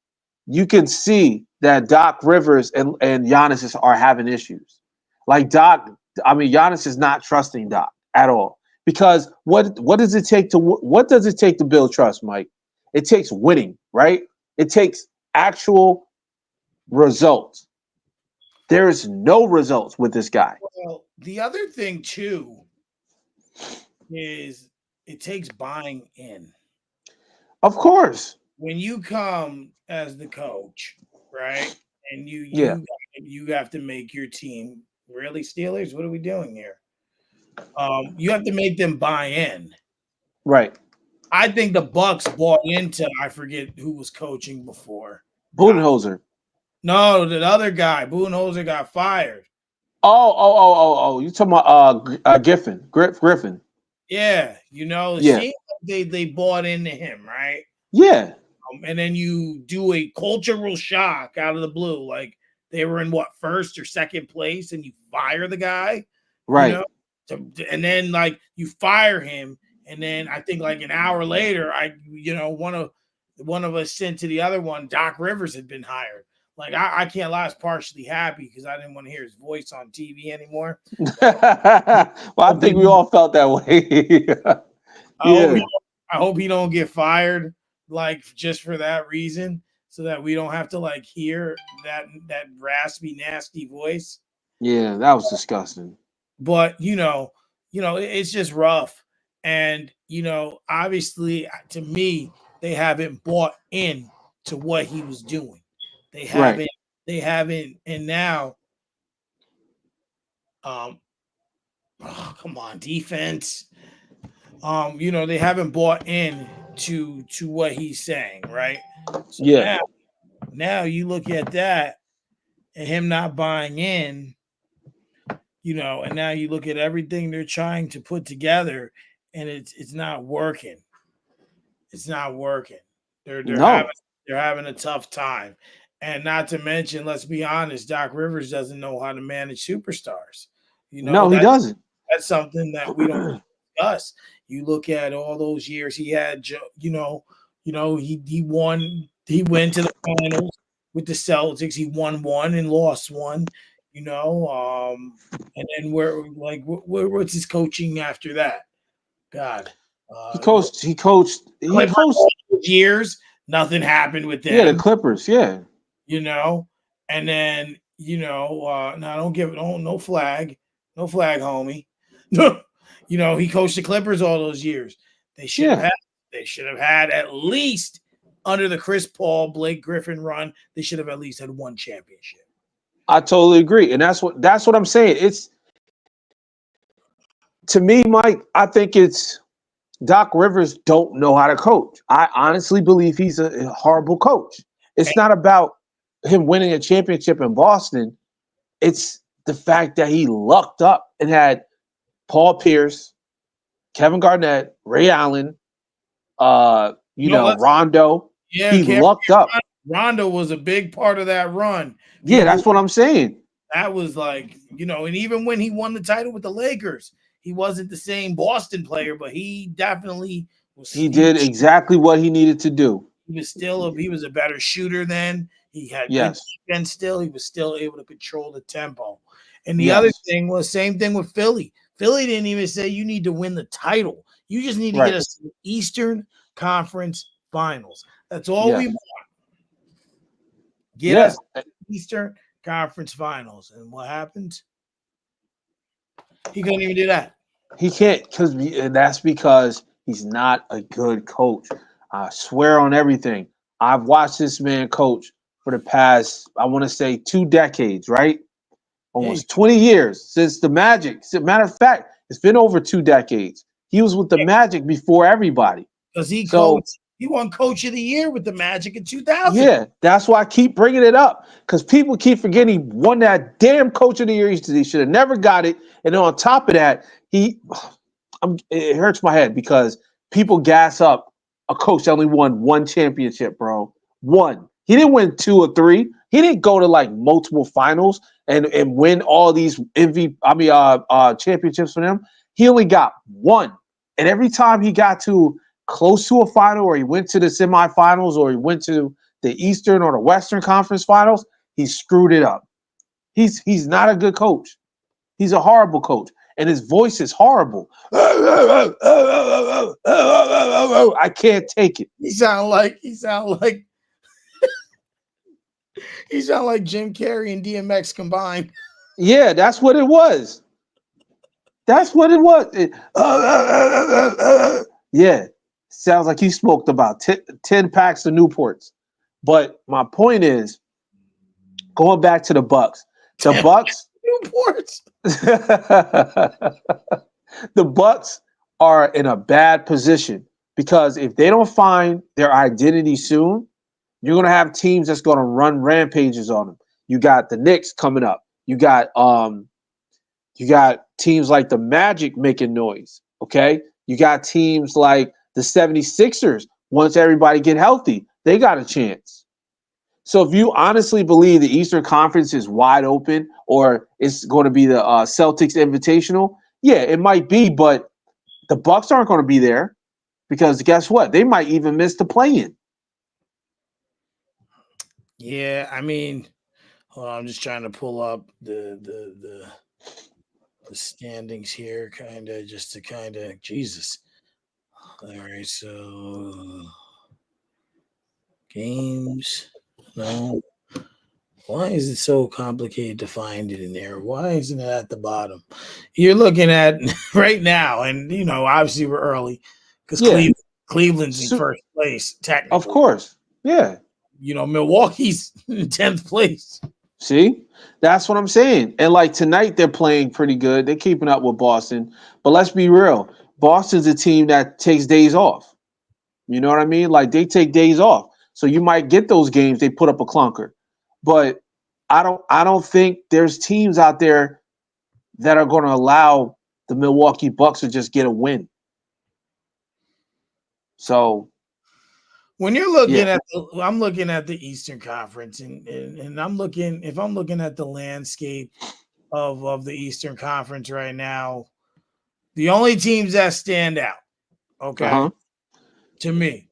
you can see that Doc Rivers and Giannis are having issues. Like Giannis is not trusting Doc at all. Because what does it take to build trust, Mike? It takes winning, right? It takes actual results. There is no results with this guy. Well, the other thing too is it takes buying in. Of course. When you come as the coach, right? And you have to make your team really Steelers. What are we doing here? You have to make them buy in. Right. I think the Bucks bought into, I forget who was coaching before. Budenholzer. No, the other guy. Budenholzer got fired. Oh. You talking about Griffin. Yeah, they bought into him, right? Yeah. And then you do a cultural shock out of the blue, like they were in first or second place, and you fire the guy, right? And then like you fire him, and then I think like an hour later, one of us sent to the other one. Doc Rivers had been hired. Like I can't lie, I was partially happy because I didn't want to hear his voice on TV anymore. Well, I think we all felt that way. I hope he don't get fired, like just for that reason, so that we don't have to like hear that raspy, nasty voice. Yeah, that was disgusting. But it's just rough, and obviously, to me, they haven't bought in to what he was doing. They haven't. Right. They haven't, and now, come on, defense. They haven't bought in to what he's saying, right? So yeah. Now you look at that and him not buying in, and now you look at everything they're trying to put together, and it's not working. It's not working. They're having a tough time. And not to mention, let's be honest, Doc Rivers doesn't know how to manage superstars. No, he doesn't. That's something that we don't discuss. You look at all those years he had, he won. He went to the finals with the Celtics. He won one and lost one. And then what's his coaching after that? God, he coached years. Nothing happened with them. Yeah, the Clippers. Yeah. And then Now no flag, homie. He coached the Clippers all those years. They should have Yeah. had. They should have had at least under the Chris Paul, Blake Griffin run. They should have at least had one championship. I totally agree, and that's what I'm saying. It's to me, Mike. I think it's Doc Rivers don't know how to coach. I honestly believe he's a horrible coach. It's not about him winning a championship in Boston. It's the fact that he lucked up and had Paul Pierce, Kevin Garnett, Ray Allen, Rondo. Yeah, He lucked up. Rondo was a big part of that run. Yeah, that's what I'm saying. That was like, and even when he won the title with the Lakers, he wasn't the same Boston player, but he definitely was. He did exactly what he needed to do. He was a better shooter then. He had good defense still. He was still able to control the tempo. And the other thing was same thing with Philly. Philly didn't even say you need to win the title. You just need to get us to the Eastern Conference Finals. That's all we want. Get us to the Eastern Conference Finals. And what happens? He couldn't even do that. He can't, and that's because he's not a good coach. I swear on everything. I've watched this man coach for the past, I want to say, 2 decades, right? Almost 20 years since the Magic. As a matter of fact, it's been over 2 decades. He was with the Magic before everybody. Because he won Coach of the Year with the Magic in 2000. Yeah, that's why I keep bringing it up. Because people keep forgetting he won that damn Coach of the Year. He should have never got it. And then on top of that, it hurts my head because people gas up a coach that only won 1 championship, bro. 1. He didn't win 2 or 3. He didn't go to like multiple finals and win all these championships for them. He only got 1. And every time he got to close to a final, or he went to the semifinals, or he went to the Eastern or the Western Conference Finals, he screwed it up. He's not a good coach. He's a horrible coach. And his voice is horrible. I can't take it. He sound like Jim Carrey and DMX combined. Yeah, that's what it was. Yeah, sounds like he smoked about 10 packs of Newports. But my point is, going back to the Bucks. The Bucks Newports. The Bucks are in a bad position because if they don't find their identity soon, you're going to have teams that's going to run rampages on them. You got the Knicks coming up. You got teams like the Magic making noise, okay? You got teams like the 76ers. Once everybody get healthy, they got a chance. So if you honestly believe the Eastern Conference is wide open or it's going to be the Celtics Invitational, yeah, it might be, but the Bucks aren't going to be there because guess what? They might even miss the play-in. Yeah, I mean, hold on, I'm just trying to pull up the standings here, Jesus. All right, so games. No. Why is it so complicated to find it in there? Why isn't it at the bottom? You're looking at right now, and obviously we're early because Cleveland's in first place, technically. Of course. Yeah. Milwaukee's in 10th place. See? That's what I'm saying. And like tonight, they're playing pretty good. They're keeping up with Boston. But let's be real. Boston's a team that takes days off. You know what I mean? Like they take days off. So you might get those games, they put up a clunker. But I don't think there's teams out there that are going to allow the Milwaukee Bucks to just get a win. So when you're looking I'm looking at the Eastern Conference, and I'm looking at the landscape of the Eastern Conference right now, the only teams that stand out, to me,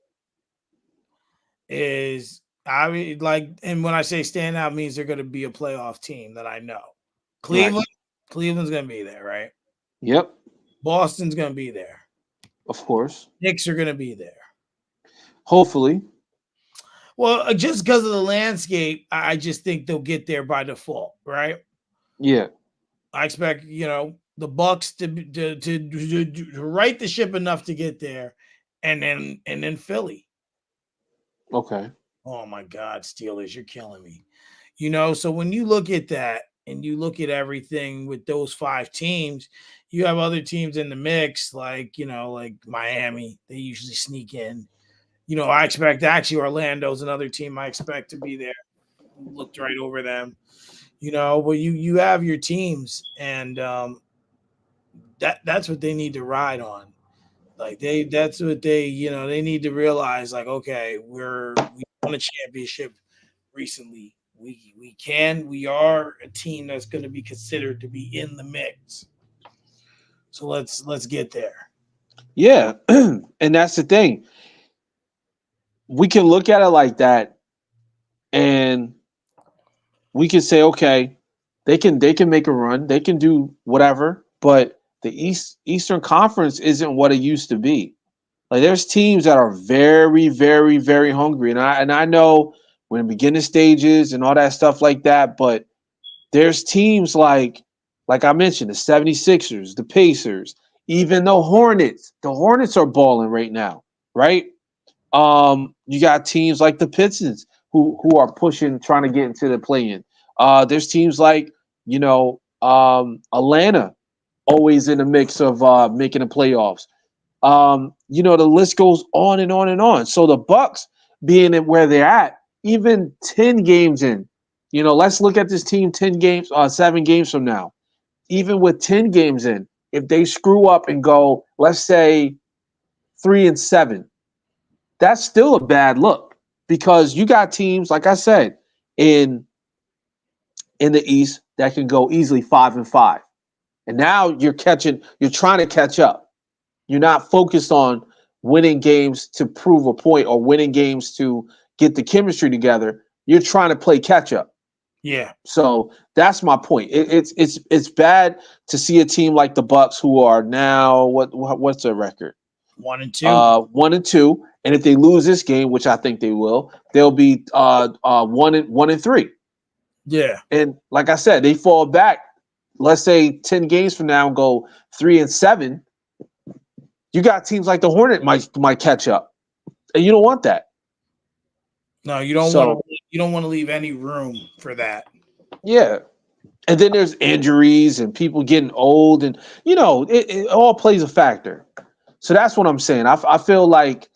is and when I say stand out means they're going to be a playoff team that I know. Cleveland's going to be there, right? Yep. Boston's going to be there. Of course. Knicks are going to be there. Hopefully. Well, just because of the landscape, I just think they'll get there by default, right? Yeah. I expect the Bucks to right the ship enough to get there, and then Philly. Okay. Oh my God, Steelers, you're killing me. So when you look at that and you look at everything with those 5 teams, you have other teams in the mix, like Miami. They usually sneak in. I expect actually Orlando's another team I expect to be there. Looked right over them. But you have your teams, and that's what they need to ride on. Like that's what they need to realize. Like, okay, we won a championship recently. We are a team that's going to be considered to be in the mix. So let's get there. Yeah. And that's the thing. We can look at it like that, and we can say, okay, they can make a run, they can do whatever, but the Eastern Conference isn't what it used to be. Like there's teams that are very, very, very hungry, and I know we're in beginning stages and all that stuff like that, but there's teams like I mentioned, the 76ers, the Pacers, even the Hornets. The Hornets are balling right now, right? You got teams like the Pistons who are pushing, trying to get into the play-in. There's teams like Atlanta, always in the mix of making the playoffs. The list goes on and on and on. So the Bucks being at where they're at, even 10 games in, let's look at this team 10 games, 7 games from now. Even with 10 games in, if they screw up and go, let's say 3-7, that's still a bad look because you got teams, like I said, in the East that can go easily 5-5. And now you're trying to catch up. You're not focused on winning games to prove a point or winning games to get the chemistry together. You're trying to play catch up. Yeah. So that's my point. It's bad to see a team like the Bucks who are now what's their record? 1-2. 1-2, and if they lose this game, which I think they will, they'll be 1-3. Yeah. And like I said, they fall back. Let's say 10 games from now and go 3-7. You got teams like the Hornet might catch up, and you don't want that. No, you don't want to. You don't want to leave any room for that. Yeah, and then there's injuries and people getting old, and it all plays a factor. So that's what I'm saying. I feel like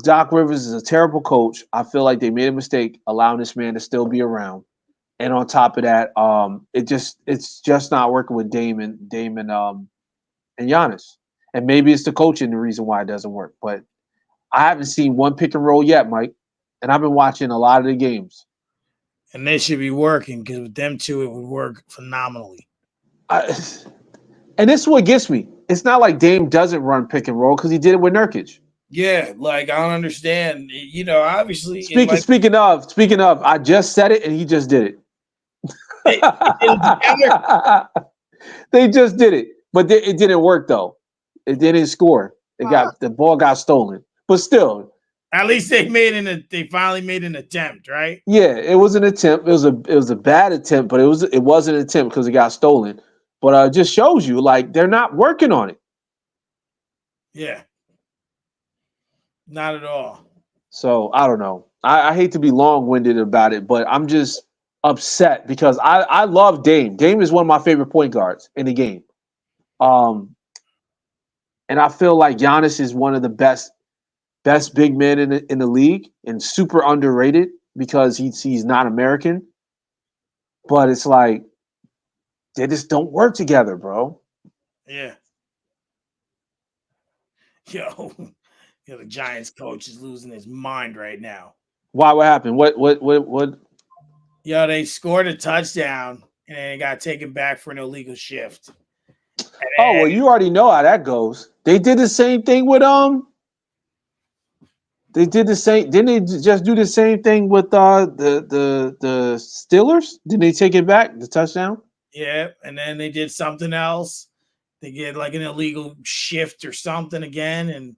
Doc Rivers is a terrible coach. I feel like they made a mistake allowing this man to still be around. And on top of that, it's just not working with Damon, and Giannis. And maybe it's the coaching the reason why it doesn't work. But I haven't seen one pick and roll yet, Mike. And I've been watching a lot of the games. And they should be working because with them two, it would work phenomenally. And this is what gets me. It's not like Dame doesn't run pick and roll because he did it with Nurkic. Yeah, like I don't understand. Obviously. Speaking of, I just said it and he just did it. They just did it, but it didn't work though. It didn't score. The ball got stolen, but still. At least they finally made an attempt, right? Yeah, it was an attempt. It was a bad attempt, but it was an attempt because it got stolen. But it just shows you like they're not working on it. Yeah, not at all. So I don't know. I hate to be long-winded about it, but I'm just upset because I love Dame. Dame is one of my favorite point guards in the game. And I feel like Giannis is one of the best big men in the league and super underrated because he's not American. But it's like they just don't work together, bro. Yeah. Yo, the Giants coach is losing his mind right now. Why? What happened? What? Yo, they scored a touchdown and then it got taken back for an illegal shift. Oh, well, you already know how that goes. They did the same thing with They did the same. Didn't they just do the same thing with the Steelers? Didn't they take it back, the touchdown? Yeah, and then they did something else. They get like an illegal shift or something again, and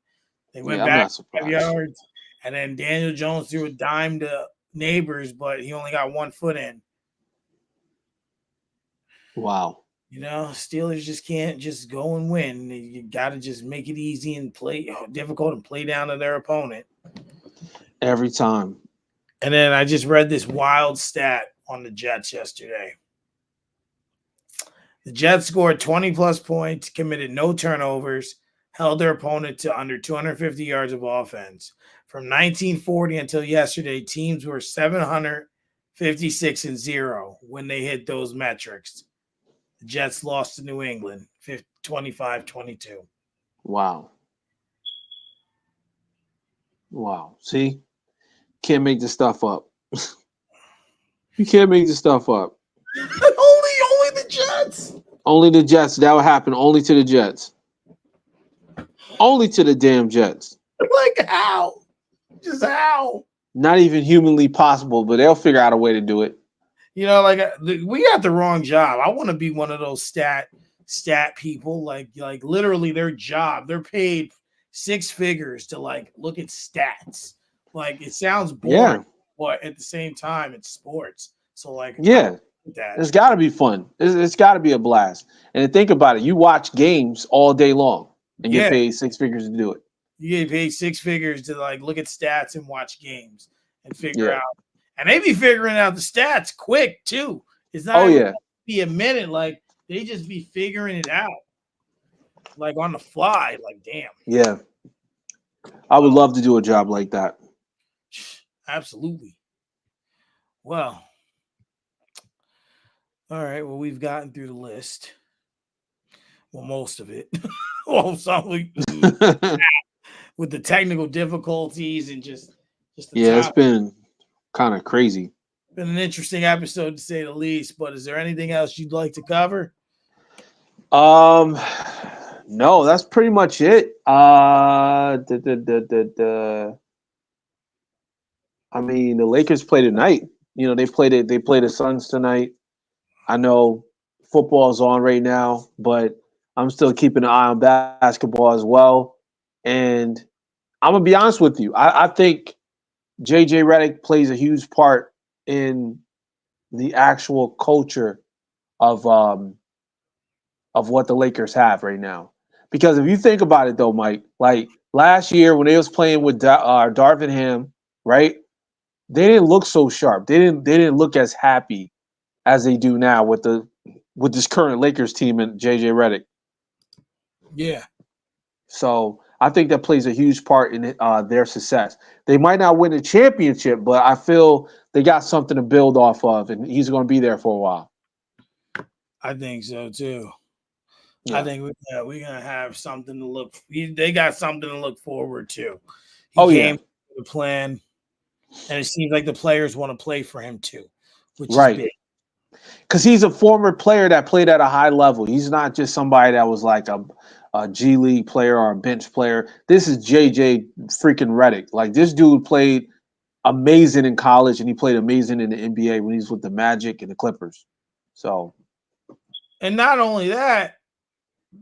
they went back 5 yards. And then Daniel Jones threw a dime to Neighbors, but he only got 1 foot in. Wow. Steelers just can't just go and win. You got to just make it easy and play difficult and play down to their opponent. Every time. And then I just read this wild stat on the Jets yesterday. The Jets scored 20-plus points, committed no turnovers, held their opponent to under 250 yards of offense. From 1940 until yesterday, teams were 756-0 when they hit those metrics. The Jets lost to New England 25-22. Wow. Wow. See? Can't make this stuff up. You can't make this stuff up. only the Jets. Only the Jets. That would happen only to the Jets. Only to the damn Jets. Like how? Just how? Not even humanly possible, but they'll figure out a way to do it. We got the wrong job. I want to be one of those stat people. Like literally their job. They're paid 6 figures to look at stats. Like it sounds boring, but at the same time, it's sports. So it's got to be fun. It's got to be a blast. And think about it. You watch games all day long and get paid 6 figures to do it. You get paid 6 figures to look at stats and watch games and figure out. And they be figuring out the stats quick too. It's not be a minute. Like they just be figuring it out, on the fly. Like damn. Yeah, I would love to do a job like that. Absolutely. Well, all right. Well, we've gotten through the list. Well, most of it. Well, some with the technical difficulties and just the it's been kind of crazy. Been an interesting episode to say the least. But is there anything else you'd like to cover? No, that's pretty much it. I mean, the Lakers play tonight. They play the Suns tonight. I know football's on right now, but I'm still keeping an eye on basketball as well. And I'm gonna be honest with you. I think JJ Redick plays a huge part in the actual culture of what the Lakers have right now. Because if you think about it, though, Mike, like last year when they was playing with Darvin Ham, right? They didn't look so sharp. They didn't look as happy as they do now with this current Lakers team and JJ Redick. Yeah. So I think that plays a huge part in their success. They might not win a championship, but I feel they got something to build off of, and he's going to be there for a while. I think so too. Yeah. I think we're gonna have something to look. They got something to look forward to. He came with a plan, and it seems like the players want to play for him too, which is big. Because he's a former player that played at a high level. He's not just somebody that was like a G League player or a bench player. This is JJ freaking Redick. Like this dude played amazing in college, and he played amazing in the NBA when he was with the Magic and the Clippers. So, and not only that,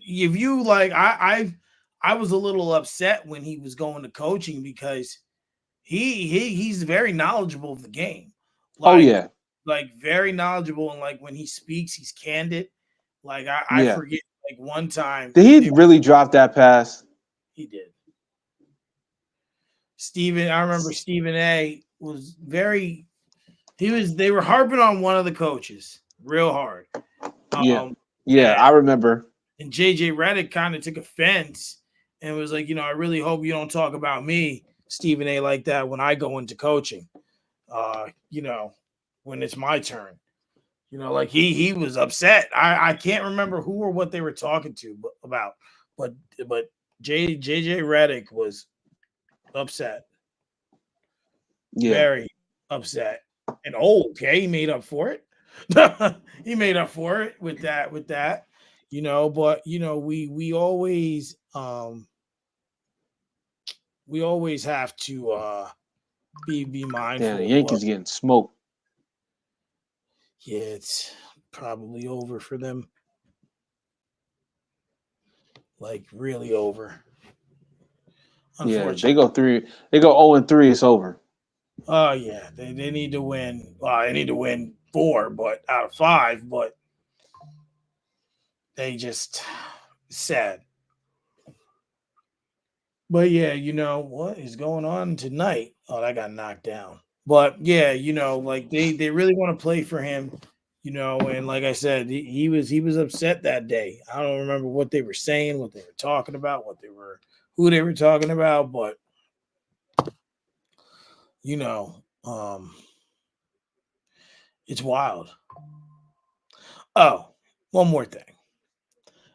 if you I was a little upset when he was going to coaching because he's very knowledgeable of the game. Very knowledgeable, and when he speaks, he's candid. I forget one time. Did he really drop that pass? He did. I remember Stephen A was very. They were harping on one of the coaches real hard. I remember. And JJ Redick kind of took offense and was like, I really hope you don't talk about me, Stephen A, like that when I go into coaching. When it's my turn. He was upset. I can't remember who or what they were talking about, but JJ Redick was upset. Yeah. Very upset. And he made up for it. He made up for it with that. But we always have to be mindful. Yeah, the Yankees getting smoked. Yeah, it's probably over for them. Really over. Yeah, Unfortunately. they go 3. They go 0-3. It's over. Oh yeah, they need to win. Well, they need to win 4, but out of 5. But they just sad. But yeah, what is going on tonight? Oh, that got knocked down. But yeah, like they really want to play for him, and like I said, he was upset that day. I don't remember what they were saying, what they were talking about, who they were talking about, but you know, um it's wild. Oh, one more thing.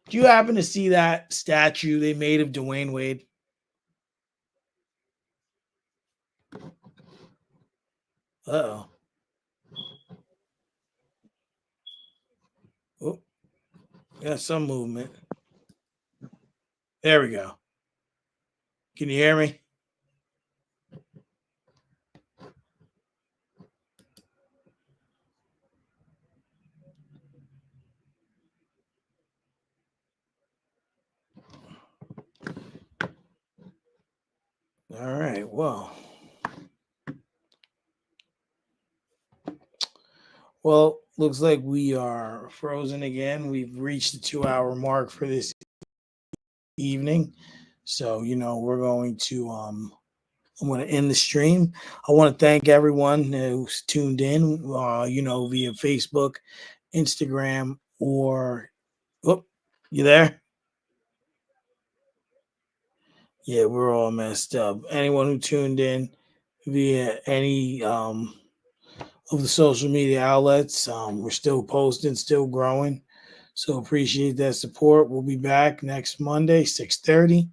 Do you happen to see that statue they made of Dwayne Wade? Uh-oh. Oh, got some movement. There we go. Can you hear me? All right. Well, looks like we are frozen again. We've reached the 2-hour mark for this evening. So, we're going to I'm going to end the stream. I want to thank everyone who's tuned in, via Facebook, Instagram, or you there? Yeah, we're all messed up. Anyone who tuned in via any of the social media outlets, we're still posting, still growing. So appreciate that support. We'll be back next Monday, 6:30,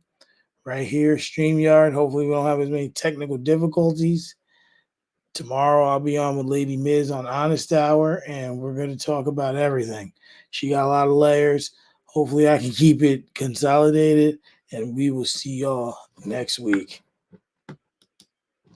right here, StreamYard. Hopefully we don't have as many technical difficulties. Tomorrow I'll be on with Lady Miz on Honest Hour, and we're going to talk about everything. She got a lot of layers. Hopefully I can keep it consolidated, and we will see y'all next week.